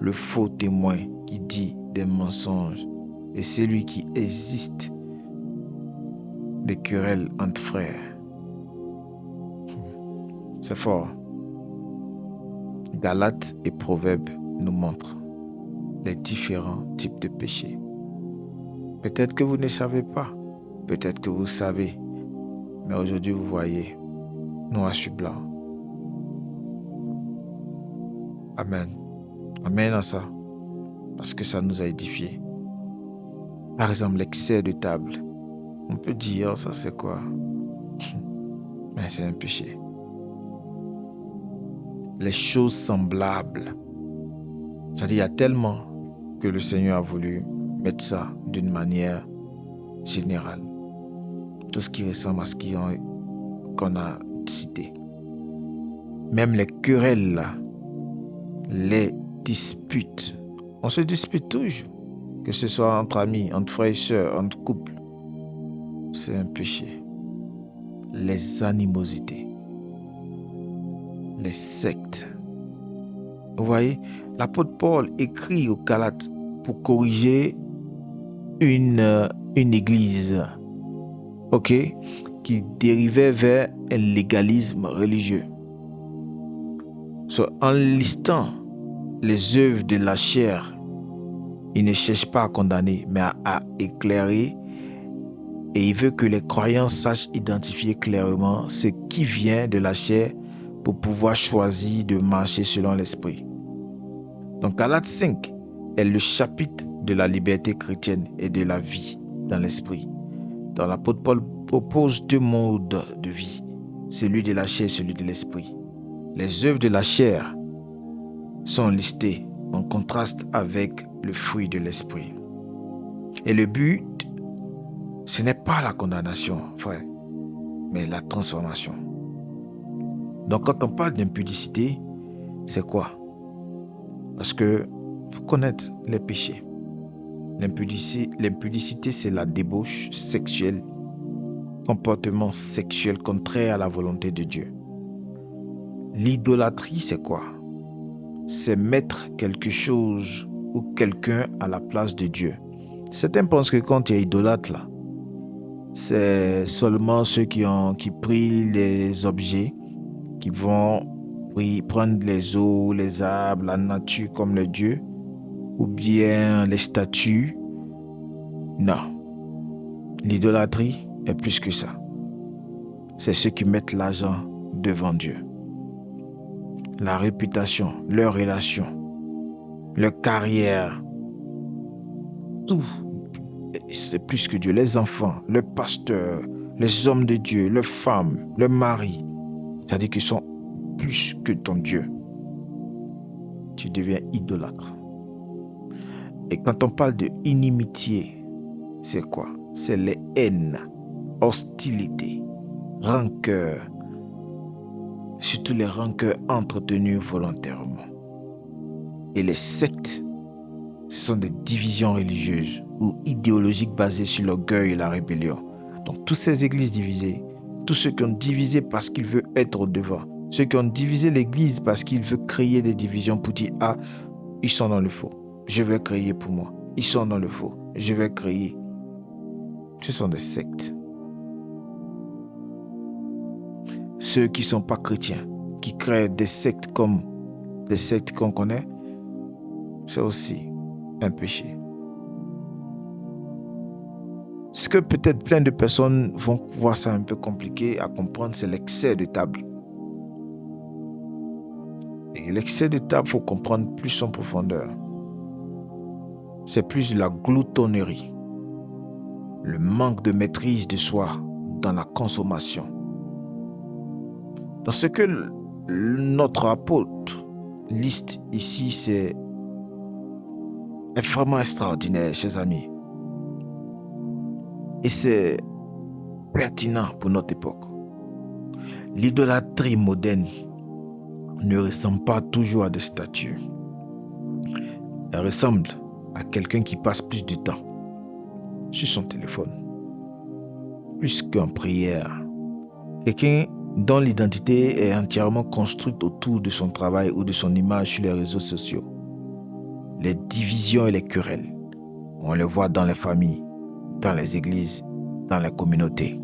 A: le faux témoin qui dit des mensonges et celui qui existe des querelles entre frères. C'est fort. Galates et Proverbes nous montrent les différents types de péchés. Peut-être que vous ne savez pas, peut-être que vous savez, mais aujourd'hui vous voyez noir sur blanc. Amen. Amen à ça, parce que ça nous a édifiés. Par exemple, l'excès de table. On peut dire, ça c'est quoi? Mais c'est un péché. Les choses semblables. C'est-à-dire, il y a tellement que le Seigneur a voulu mettre ça d'une manière générale. Tout ce qui ressemble à ce qu'on a cité. Même les querelles, les disputes. On se dispute toujours, que ce soit entre amis, entre frères et sœurs, entre couples. C'est un péché. Les animosités, les sectes. Vous voyez, l'apôtre Paul écrit aux Galates pour corriger une église, qui dérivait vers un légalisme religieux. En listant les œuvres de la chair, il ne cherche pas à condamner, mais à éclairer. Et il veut que les croyants sachent identifier clairement ce qui vient de la chair pour pouvoir choisir de marcher selon l'esprit. Donc Galates 5 est le chapitre de la liberté chrétienne et de la vie dans l'esprit. Dans l'apôtre Paul oppose 2 modes de vie, celui de la chair et celui de l'esprit. Les œuvres de la chair sont listées en contraste avec le fruit de l'esprit. Et le but, ce n'est pas la condamnation, frère, mais la transformation. Donc quand on parle d'impudicité, c'est quoi? Parce que faut connaître les péchés. L'impudicité, c'est la débauche sexuelle, comportement sexuel contraire à la volonté de Dieu. L'idolâtrie, c'est quoi? C'est mettre quelque chose ou quelqu'un à la place de Dieu. Certains pensent que quand il y a idolâtre là, c'est seulement ceux qui prient les objets, qui vont prendre les eaux, les arbres, la nature comme les dieux, ou bien les statues. Non. L'idolâtrie est plus que ça. C'est ceux qui mettent l'argent devant Dieu. La réputation, leurs relations, leur carrière, tout, c'est plus que Dieu. Les enfants, le pasteur, les hommes de Dieu, les femmes, le mari, c'est-à-dire qu'ils sont plus que ton Dieu. Tu deviens idolâtre. Et quand on parle de inimitié, c'est quoi? C'est les haines, hostilités, rancœurs, surtout les rancœurs entretenues volontairement. Et les sectes, ce sont des divisions religieuses ou idéologiques basées sur l'orgueil et la rébellion. Donc toutes ces églises divisées, tous ceux qui ont divisé parce qu'ils veulent être au devant, ceux qui ont divisé l'église parce qu'ils veulent créer des divisions pour dire Ils sont dans le faux. Je vais créer pour moi. Ils sont dans le faux. Je vais créer. Ce sont des sectes. Ceux qui ne sont pas chrétiens, qui créent des sectes comme des sectes qu'on connaît, c'est aussi un péché. Ce que peut-être plein de personnes vont voir ça un peu compliqué à comprendre, c'est l'excès de table. Et l'excès de table, il faut comprendre plus en profondeur. C'est plus de la gloutonnerie, le manque de maîtrise de soi dans la consommation. Dans ce que notre apôtre liste ici, c'est vraiment extraordinaire, chers amis. Et c'est pertinent pour notre époque. L'idolâtrie moderne ne ressemble pas toujours à des statues. Elle ressemble à quelqu'un qui passe plus de temps sur son téléphone, plus qu'en prière. Quelqu'un dont l'identité est entièrement construite autour de son travail ou de son image sur les réseaux sociaux. Les divisions et les querelles, on les voit dans les familles, dans les églises, dans les communautés.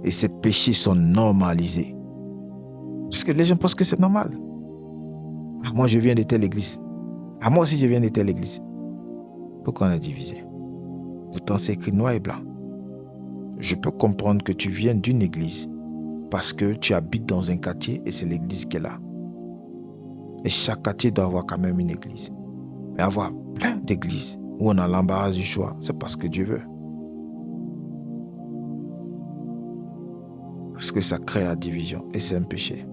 A: Et ces péchés sont normalisés. Parce que les gens pensent que c'est normal. Ah, moi, je viens de telle église. Ah, moi aussi, je viens de telle église. Pourquoi on est divisé? Pourtant, c'est écrit noir et blanc. Je peux comprendre que tu viens d'une église parce que tu habites dans un quartier et c'est l'église qui est là. Et chaque quartier doit avoir quand même une église. Mais avoir plein d'églises où on a l'embarras du choix, c'est parce que Dieu veut. Parce que ça crée la division et c'est un péché.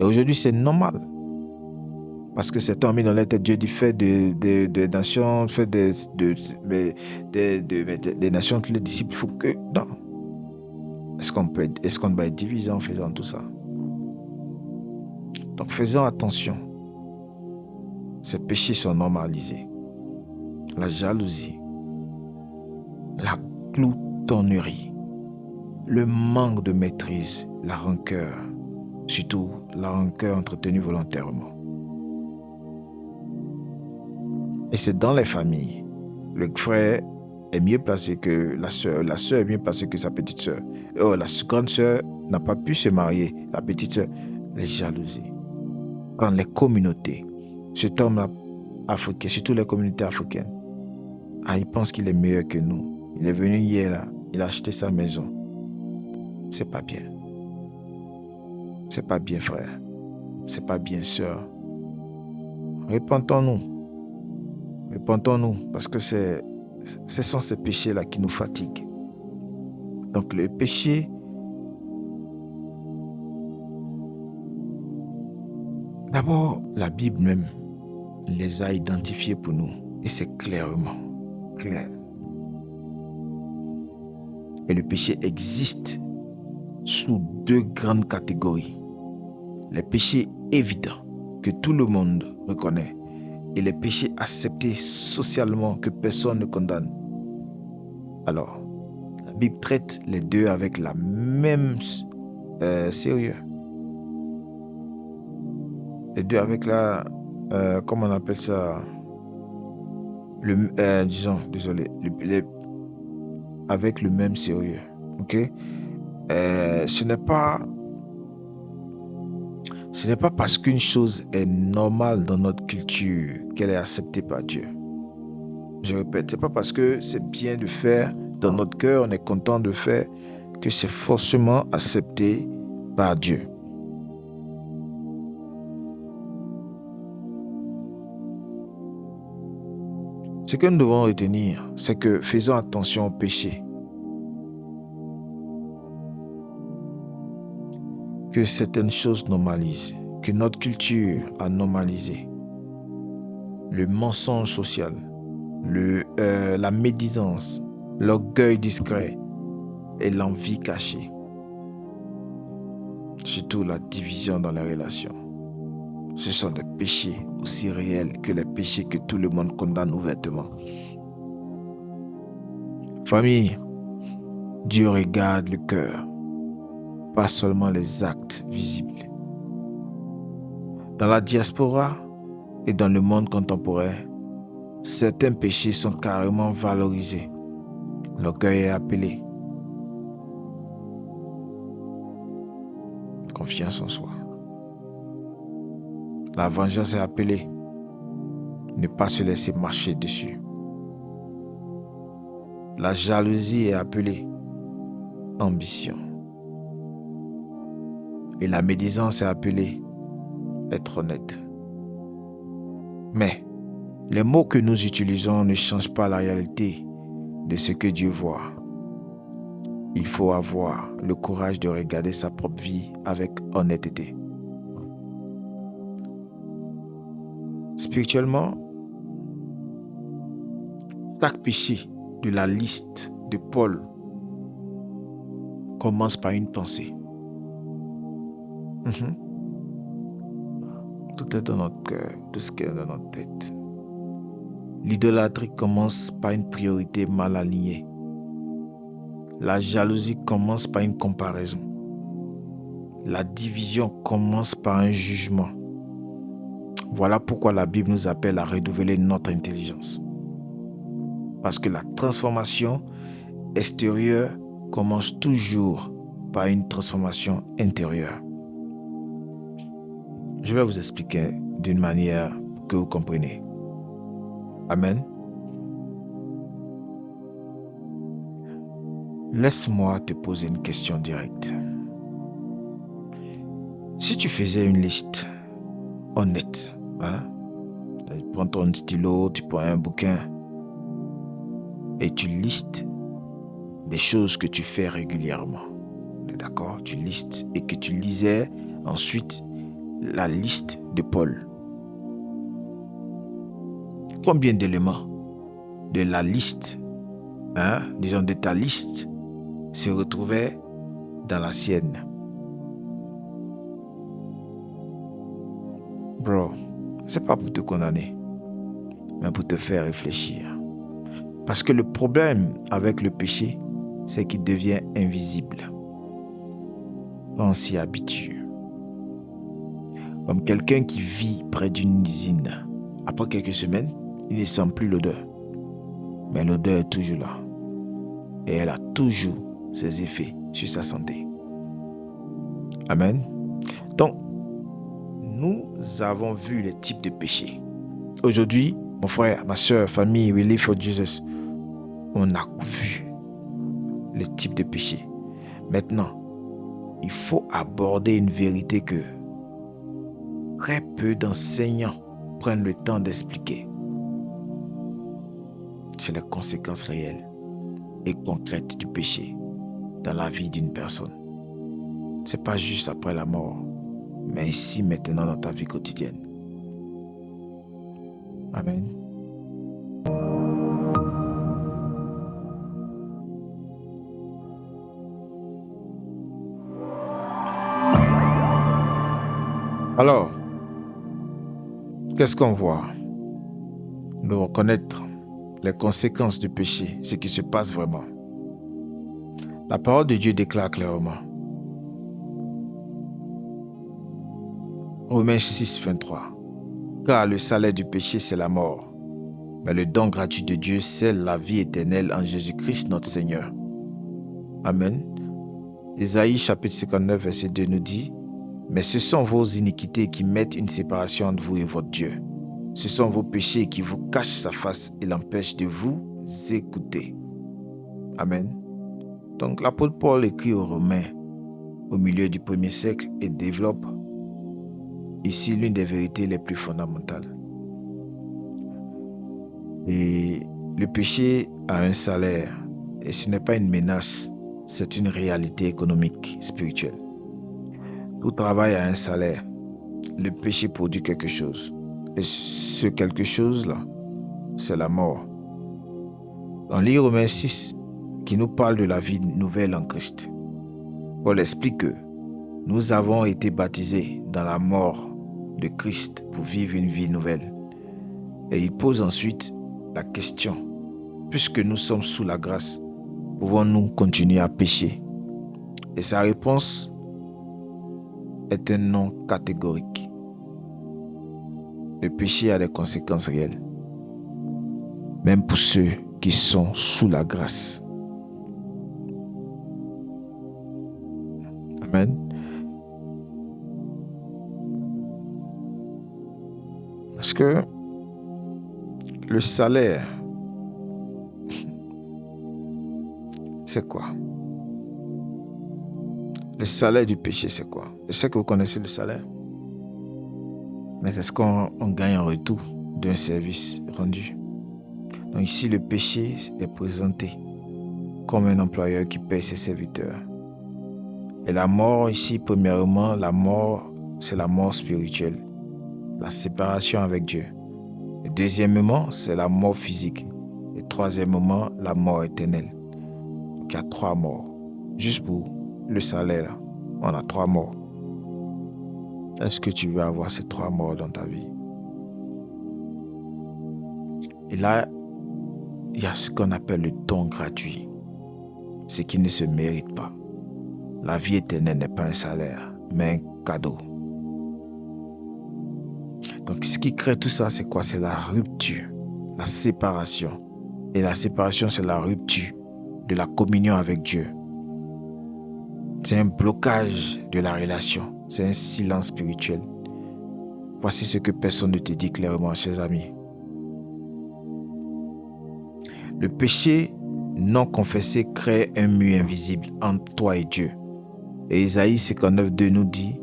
A: Et aujourd'hui, c'est normal. Parce que c'est mis dans la tête, Dieu dit, fait des nations, fait des nations, tous les disciples, il faut que... Non. Est-ce qu'on va être divisé en faisant tout ça? Donc faisons attention. Ces péchés sont normalisés. La jalousie, la gloutonnerie, le manque de maîtrise, la rancœur, surtout la rancœur entretenue volontairement. Et c'est dans les familles. Le frère est mieux placé que la sœur est mieux placée que sa petite sœur. Oh, la grande sœur n'a pas pu se marier, la petite sœur, les jalousies. Dans les communautés, cet homme-là, africain, surtout les communautés africaines, il pense qu'il est meilleur que nous. Il est venu hier, là, il a acheté sa maison. C'est pas bien. C'est pas bien, frère. C'est pas bien, sœur. Repentons-nous. Repentons-nous, parce que ce sont ces péchés-là qui nous fatiguent. Donc le péché, d'abord, la Bible même les a identifiés pour nous. Et c'est clairement clair. Et le péché existe sous deux grandes catégories. Les péchés évidents que tout le monde reconnaît et les péchés acceptés socialement que personne ne condamne. Alors, la Bible traite les deux avec la même sérieux. Les deux avec la, comment on appelle ça, avec le même sérieux. Ok? Ce n'est pas parce qu'une chose est normale dans notre culture qu'elle est acceptée par Dieu. Je répète, c'est pas parce que c'est bien de faire dans notre cœur, on est content de faire, que c'est forcément accepté par Dieu. Ce que nous devons retenir, c'est que faisons attention au péché. Que certaines choses normalisent, que notre culture a normalisé. Le mensonge social, la médisance, l'orgueil discret et l'envie cachée. Surtout la division dans les relations. Ce sont des péchés aussi réels que les péchés que tout le monde condamne ouvertement. Famille, Dieu regarde le cœur, pas seulement les actes visibles. Dans la diaspora et dans le monde contemporain, certains péchés sont carrément valorisés. L'orgueil est appelé. Confiance en soi. La vengeance est appelée. Ne pas se laisser marcher dessus. La jalousie est appelée ambition. Et la médisance est appelée être honnête. Mais les mots que nous utilisons ne changent pas la réalité de ce que Dieu voit. Il faut avoir le courage de regarder sa propre vie avec honnêteté. Spirituellement, chaque péché de la liste de Paul commence par une pensée. Tout est dans notre cœur, tout ce qui est dans notre tête. L'idolâtrie commence par une priorité mal alignée. La jalousie commence par une comparaison. La division commence par un jugement. Voilà pourquoi la Bible nous appelle à renouveler notre intelligence. Parce que la transformation extérieure commence toujours par une transformation intérieure. Je vais vous expliquer d'une manière que vous compreniez. Amen. Laisse-moi te poser une question directe. Si tu faisais une liste honnête, tu prends ton stylo, tu prends un bouquin et tu listes des choses que tu fais régulièrement. D'accord? Tu listes et que tu lisais ensuite la liste de Paul. Combien d'éléments de la liste, disons de ta liste, se retrouvaient dans la sienne? Bro, c'est pas pour te condamner, mais pour te faire réfléchir. Parce que le problème avec le péché, c'est qu'il devient invisible. On s'y habitue. Comme quelqu'un qui vit près d'une usine. Après quelques semaines, il ne sent plus l'odeur. Mais l'odeur est toujours là. Et elle a toujours ses effets sur sa santé. Amen. Donc, nous avons vu les types de péchés. Aujourd'hui, mon frère, ma soeur, famille, we live for Jesus. On a vu les types de péchés. Maintenant, il faut aborder une vérité que très peu d'enseignants prennent le temps d'expliquer. C'est les conséquences réelles et concrètes du péché dans la vie d'une personne. C'est pas juste après la mort, mais ici maintenant dans ta vie quotidienne. Amen. Alors, qu'est-ce qu'on voit? De reconnaître les conséquences du péché, ce qui se passe vraiment. La parole de Dieu déclare clairement. Romains 6, 23. Car le salaire du péché, c'est la mort. Mais le don gratuit de Dieu, c'est la vie éternelle en Jésus-Christ notre Seigneur. Amen. Ésaïe chapitre 59, verset 2 nous dit, mais ce sont vos iniquités qui mettent une séparation entre vous et votre Dieu. Ce sont vos péchés qui vous cachent sa face et l'empêchent de vous écouter. Amen. Donc l'apôtre Paul écrit aux Romains au milieu du 1er siècle et développe ici l'une des vérités les plus fondamentales. Et le péché a un salaire et ce n'est pas une menace, c'est une réalité économique, spirituelle. Tout travail a un salaire. Le péché produit quelque chose. Et ce quelque chose-là, c'est la mort. Dans l'I Romains 6, qui nous parle de la vie nouvelle en Christ, Paul explique que nous avons été baptisés dans la mort de Christ pour vivre une vie nouvelle. Et il pose ensuite la question, puisque nous sommes sous la grâce, pouvons-nous continuer à pécher? Et sa réponse est un non catégorique. Le péché a des conséquences réelles, même pour ceux qui sont sous la grâce. Amen. Parce que le salaire, c'est quoi? Le salaire du péché, c'est quoi? Je sais que vous connaissez le salaire, mais c'est ce qu'on gagne en retour d'un service rendu. Donc ici, le péché est présenté comme un employeur qui paye ses serviteurs. Et la mort ici, premièrement, la mort, c'est la mort spirituelle, la séparation avec Dieu. Et deuxièmement, c'est la mort physique. Et troisièmement, la mort éternelle. Donc il y a 3 morts. Juste pour le salaire, on a 3 morts. Est-ce que tu veux avoir ces 3 morts dans ta vie? Et là, il y a ce qu'on appelle le don gratuit, ce qui ne se mérite pas. La vie éternelle n'est pas un salaire, mais un cadeau. Donc ce qui crée tout ça, c'est quoi? C'est la rupture, la séparation. Et la séparation, c'est la rupture de la communion avec Dieu. C'est un blocage de la relation. C'est un silence spirituel. Voici ce que personne ne te dit clairement, chers amis. Le péché non confessé crée un mur invisible entre toi et Dieu. Et Isaïe 59:2 nous dit,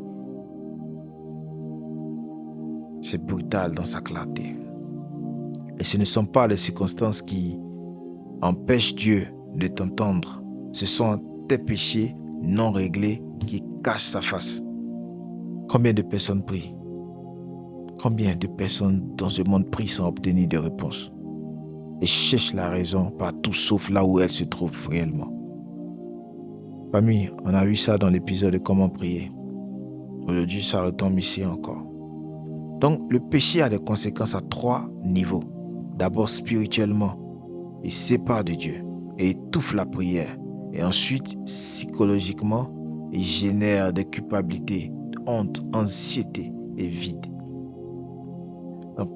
A: c'est brutal dans sa clarté. Et ce ne sont pas les circonstances qui empêchent Dieu de t'entendre. Ce sont tes péchés non réglés qui cachent sa face. Combien de personnes prient? Combien de personnes dans ce monde prient sans obtenir de réponse et cherchent la raison partout sauf là où elle se trouve réellement? Famille, on a vu ça dans l'épisode de comment prier. Aujourd'hui, ça retombe ici encore. Donc, le péché a des conséquences à 3 niveaux. D'abord, spirituellement, il sépare de Dieu et étouffe la prière. Et ensuite, psychologiquement, il génère des culpabilités, honte, anxiété et vide. Donc,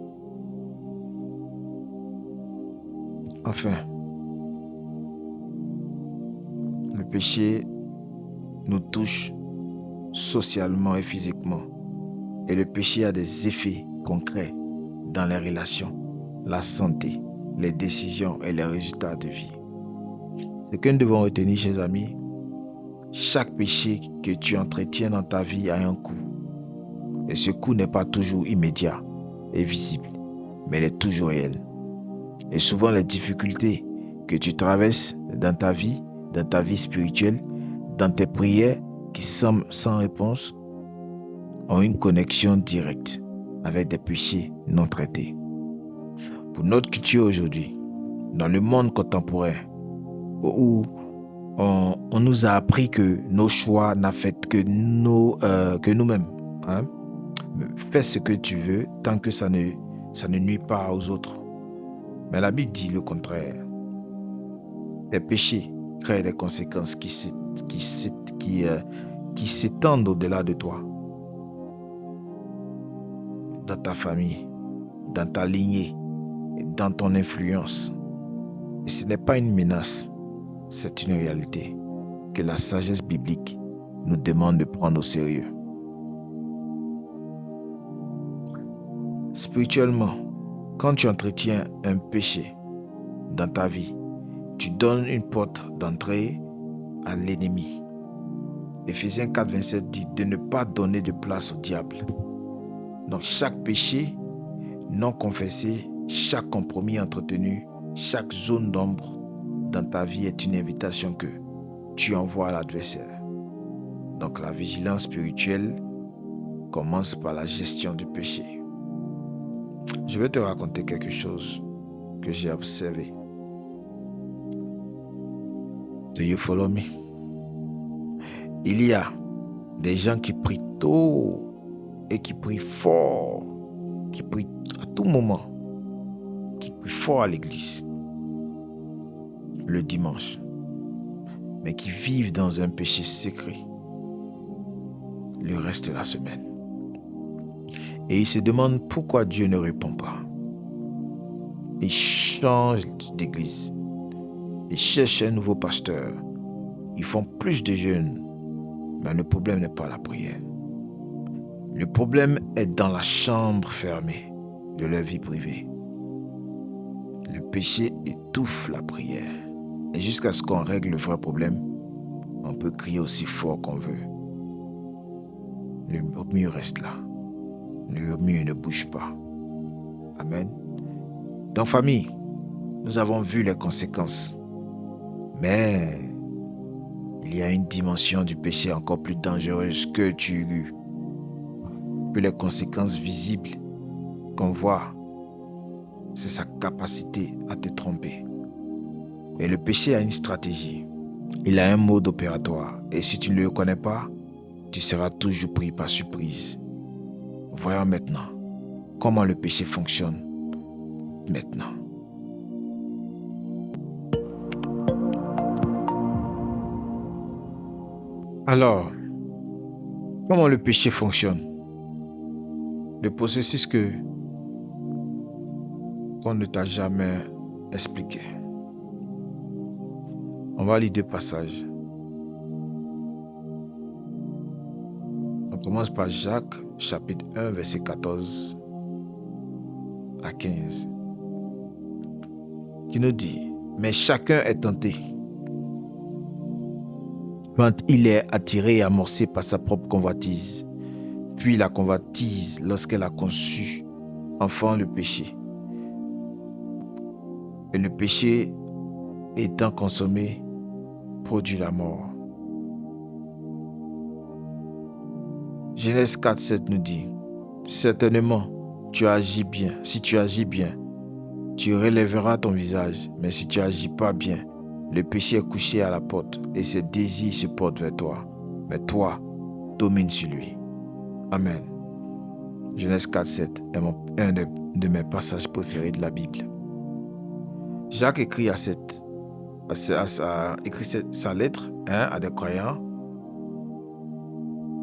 A: enfin, le péché nous touche socialement et physiquement. Et le péché a des effets concrets dans les relations, la santé, les décisions et les résultats de vie. Ce que nous devons retenir, chers amis, chaque péché que tu entretiens dans ta vie a un coût. Et ce coût n'est pas toujours immédiat et visible, mais il est toujours réel. Et souvent, les difficultés que tu traverses dans ta vie spirituelle, dans tes prières qui semblent sans réponse, ont une connexion directe avec des péchés non traités. Pour notre culture aujourd'hui, dans le monde contemporain, où on nous a appris que nos choix n'affectent que nous-mêmes. Hein? Fais ce que tu veux tant que ça ne nuit pas aux autres. Mais la Bible dit le contraire. Les péchés créent des conséquences qui s'étendent au-delà de toi. Dans ta famille, dans ta lignée, dans ton influence. Et ce n'est pas une menace, c'est une réalité que la sagesse biblique nous demande de prendre au sérieux. Spirituellement, quand tu entretiens un péché dans ta vie, tu donnes une porte d'entrée à l'ennemi. Éphésiens 4:27 dit de ne pas donner de place au diable. Donc chaque péché non confessé, chaque compromis entretenu, chaque zone d'ombre dans ta vie est une invitation que tu envoies à l'adversaire. Donc la vigilance spirituelle commence par la gestion du péché. Je vais te raconter quelque chose que j'ai observé. Do you follow me? Il y a des gens qui prient tôt et qui prient fort, qui prient à tout moment, qui prient fort à l'église, le dimanche, mais qui vivent dans un péché secret le reste de la semaine. et il se demande pourquoi Dieu ne répond pas. Il change d'église. Il cherche un nouveau pasteur. Ils font plus de jeûnes. Mais le problème n'est pas la prière. Le problème est dans la chambre fermée de leur vie privée. Le péché étouffe la prière. Et jusqu'à ce qu'on règle le vrai problème, on peut crier aussi fort qu'on veut. Le mur reste là. Le mur ne bouge pas. Amen. Dans famille, nous avons vu les conséquences. Mais il y a une dimension du péché encore plus dangereuse que les conséquences visibles qu'on voit. C'est sa capacité à te tromper. Et le péché a une stratégie. Il a un mode opératoire. Et si tu ne le connais pas, tu seras toujours pris par surprise. Voyons maintenant comment le péché fonctionne maintenant. Alors, comment le péché fonctionne? Le processus qu'on ne t'a jamais expliqué. On va lire 2 passages. On commence par Jacques, chapitre 1, verset 14 à 15, qui nous dit: mais chacun est tenté quand il est attiré et amorcé par sa propre convoitise. Puis la convoitise, lorsqu'elle a conçu enfant le péché. Et le péché, étant consommé, produit la mort. Genèse 4, 7 nous dit: certainement, tu agis bien. Si tu agis bien, tu relèveras ton visage. Mais si tu agis pas bien, le péché est couché à la porte et ses désirs se portent vers toi. Mais toi, domine sur lui. Amen. Genèse 4, 7 est un de mes passages préférés de la Bible. Jacques écrit sa lettre à des croyants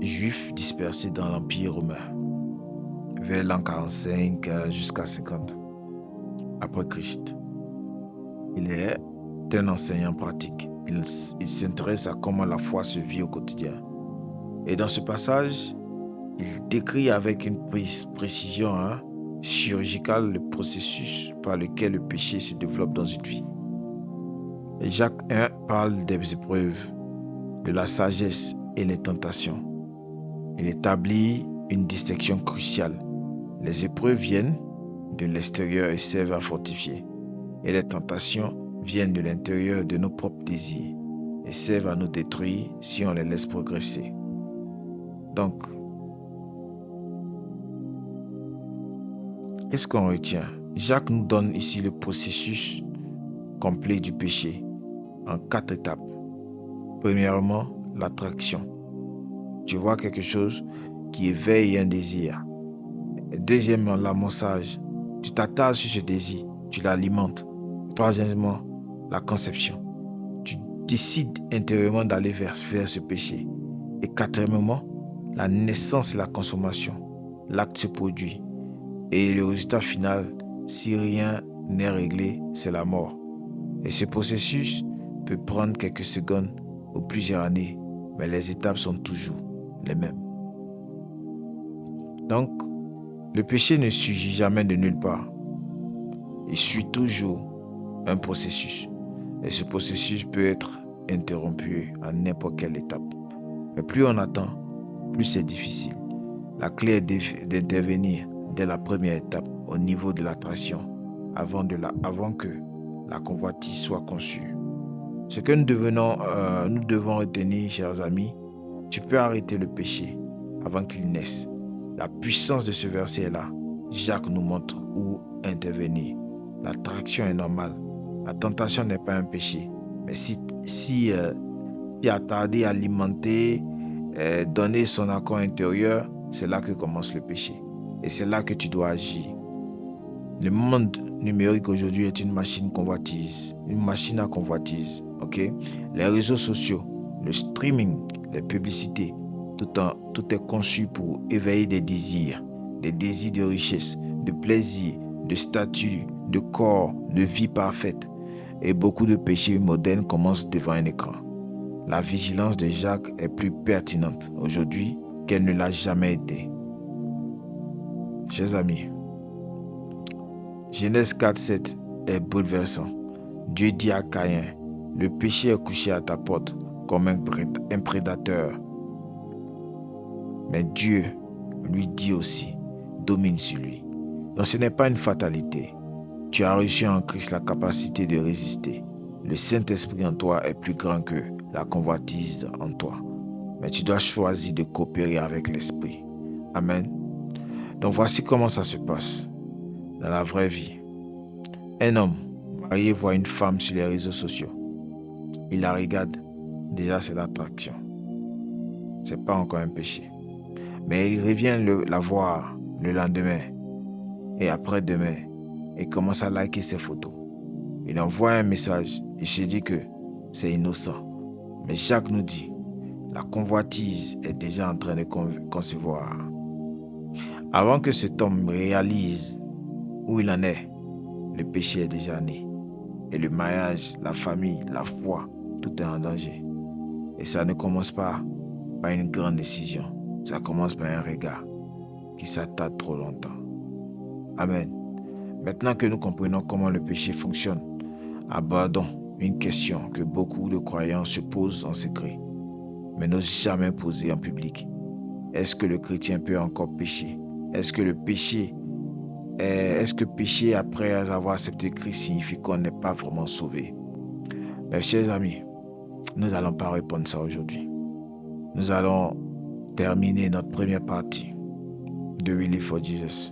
A: juifs dispersés dans l'Empire romain vers l'an 45 jusqu'à 50 après Christ. Il est un enseignant pratique. Il s'intéresse à comment la foi se vit au quotidien. Et dans ce passage, il décrit avec une précision chirurgicale le processus par lequel le péché se développe dans une vie. Et Jacques 1 parle des épreuves, de la sagesse et les tentations. Il établit une distinction cruciale. Les épreuves viennent de l'extérieur et servent à fortifier. Et les tentations viennent de l'intérieur de nos propres désirs et servent à nous détruire si on les laisse progresser. Donc, qu'est-ce qu'on retient? Jacques nous donne ici le processus complet du péché en 4 étapes. Premièrement, l'attraction. Tu vois quelque chose qui éveille un désir. Deuxièmement, l'amorçage. Tu t'attardes sur ce désir, tu l'alimentes. Troisièmement, la conception. Tu décides intérieurement d'aller vers ce péché. Et quatrièmement, la naissance et la consommation. L'acte se produit. Et le résultat final, si rien n'est réglé, c'est la mort. Et ce processus peut prendre quelques secondes ou plusieurs années, mais les étapes sont toujours les mêmes. Donc, le péché ne surgit jamais de nulle part. Il suit toujours un processus. Et ce processus peut être interrompu à n'importe quelle étape. Mais plus on attend, plus c'est difficile. La clé est d'intervenir dès la première étape au niveau de l'attraction, avant que la convoitise soit conçue. Ce que nous devons retenir, chers amis, tu peux arrêter le péché avant qu'il naisse. La puissance de ce verset est là. Jacques nous montre où intervenir. L'attraction est normale. La tentation n'est pas un péché. Mais si attarder, alimenter, donner son accord intérieur, c'est là que commence le péché. Et c'est là que tu dois agir. Le monde numérique aujourd'hui est une machine convoitise, une machine à convoitise. Okay? Les réseaux sociaux, le streaming, les publicités, tout est conçu pour éveiller des désirs. des désirs de richesse, de plaisir, de statut, de corps, de vie parfaite. Et beaucoup de péchés modernes commencent devant un écran. La vigilance de Jacques est plus pertinente aujourd'hui qu'elle ne l'a jamais été. Chers amis, Genèse 4:7 est bouleversant. Dieu dit à Caïn, le péché est couché à ta porte comme un prédateur. Mais Dieu lui dit aussi, domine sur lui. Donc ce n'est pas une fatalité. Tu as reçu en Christ la capacité de résister. Le Saint-Esprit en toi est plus grand que la convoitise en toi. Mais tu dois choisir de coopérer avec l'Esprit. Amen. Donc voici comment ça se passe dans la vraie vie. Un homme marié voit une femme sur les réseaux sociaux. Il la regarde. Déjà, c'est l'attraction. Ce n'est pas encore un péché. Mais il revient la voir le lendemain et après-demain et commence à liker ses photos. Il envoie un message et se dit que c'est innocent. Mais Jacques nous dit, la convoitise est déjà en train de concevoir. Avant que cet homme réalise où il en est, le péché est déjà né. Et le mariage, la famille, la foi, tout est en danger. Et ça ne commence pas par une grande décision. Ça commence par un regard qui s'attarde trop longtemps. Amen. Maintenant que nous comprenons comment le péché fonctionne, abordons une question que beaucoup de croyants se posent en secret, mais n'osent jamais poser en public. Est-ce que le chrétien peut encore pécher? Est-ce que pécher après avoir accepté Christ signifie qu'on n'est pas vraiment sauvé? Mes chers amis, nous n'allons pas répondre ça aujourd'hui. Nous allons terminer notre première partie de We Live for Jesus,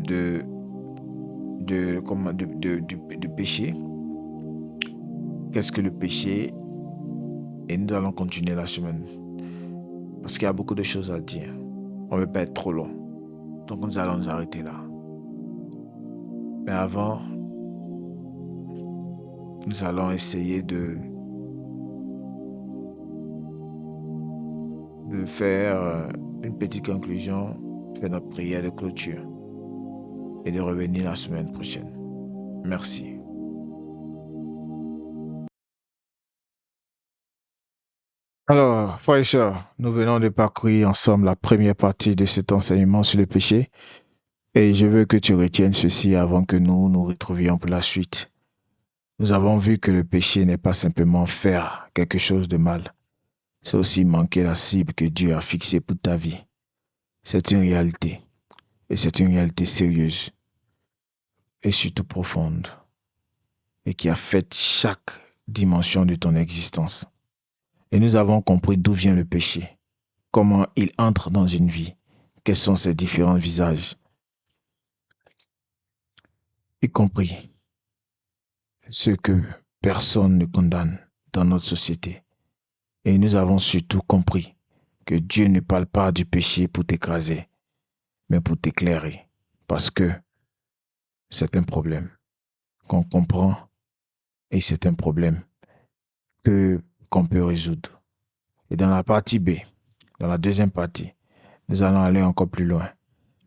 A: du péché. Qu'est-ce que le péché? Et nous allons continuer la semaine. Parce qu'il y a beaucoup de choses à dire. On ne veut pas être trop long. Donc nous allons nous arrêter là. Mais avant, nous allons essayer de faire une petite conclusion, faire notre prière de clôture et de revenir la semaine prochaine. Merci. Alors, frères et sœurs, nous venons de parcourir ensemble la première partie de cet enseignement sur le péché et je veux que tu retiennes ceci avant que nous nous retrouvions pour la suite. Nous avons vu que le péché n'est pas simplement faire quelque chose de mal, c'est aussi manquer la cible que Dieu a fixée pour ta vie. C'est une réalité et c'est une réalité sérieuse et surtout profonde et qui affecte chaque dimension de ton existence. Et nous avons compris d'où vient le péché, comment il entre dans une vie, quels sont ses différents visages, y compris ce que personne ne condamne dans notre société. Et nous avons surtout compris que Dieu ne parle pas du péché pour t'écraser, mais pour t'éclairer, parce que c'est un problème qu'on comprend et c'est un problème qu'on peut résoudre. Et dans la partie B, dans la deuxième partie, nous allons aller encore plus loin.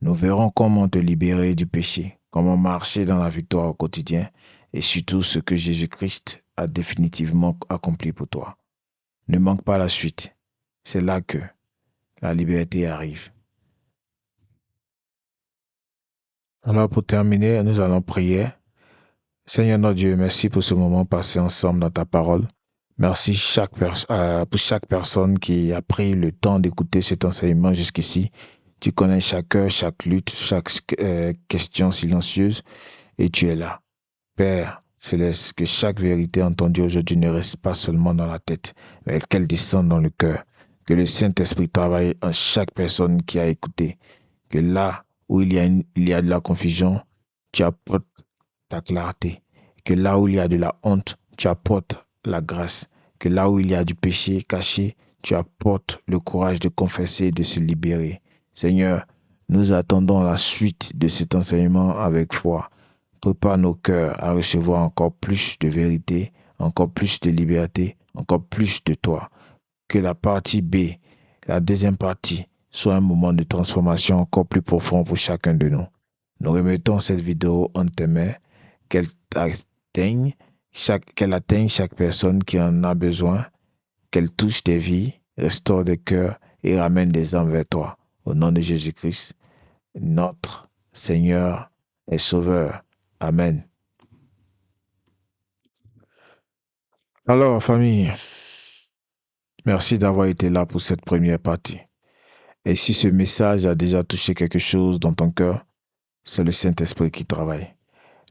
A: Nous verrons comment te libérer du péché, comment marcher dans la victoire au quotidien et surtout ce que Jésus-Christ a définitivement accompli pour toi. Ne manque pas la suite. C'est là que la liberté arrive. Alors pour terminer, nous allons prier. Seigneur notre Dieu, merci pour ce moment passé ensemble dans ta parole. Merci pour chaque personne qui a pris le temps d'écouter cet enseignement jusqu'ici. Tu connais chaque cœur, chaque lutte, chaque question silencieuse et tu es là. Père Céleste, que chaque vérité entendue aujourd'hui ne reste pas seulement dans la tête, mais qu'elle descende dans le cœur. Que le Saint-Esprit travaille en chaque personne qui a écouté. Que là où il y a de la confusion, tu apportes ta clarté. Que là où il y a de la honte, tu apportes la grâce. Que là où il y a du péché caché, tu apportes le courage de confesser et de se libérer. Seigneur, nous attendons la suite de cet enseignement avec foi. Prépare nos cœurs à recevoir encore plus de vérité, encore plus de liberté, encore plus de toi. Que la partie B, la deuxième partie, soit un moment de transformation encore plus profond pour chacun de nous. Nous remettons cette vidéo en tes mains, qu'elle qu'elle atteigne chaque personne qui en a besoin, qu'elle touche des vies, restaure des cœurs et ramène des âmes vers toi. Au nom de Jésus-Christ, notre Seigneur et Sauveur. Amen. Alors, famille, merci d'avoir été là pour cette première partie. Et si ce message a déjà touché quelque chose dans ton cœur, c'est le Saint-Esprit qui travaille.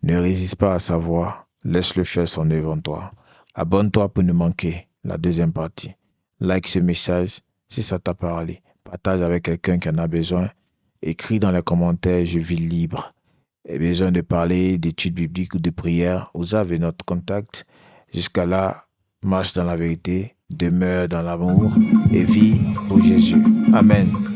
A: Ne résiste pas à sa voix, laisse-le faire son œuvre en toi. Abonne-toi pour ne manquer la deuxième partie. Like ce message si ça t'a parlé. Partage avec quelqu'un qui en a besoin. Écris dans les commentaires, je vis libre. Et besoin de parler d'études bibliques ou de prières, vous avez notre contact. Jusqu'à là, marche dans la vérité, demeure dans l'amour et vis pour Jésus. Amen.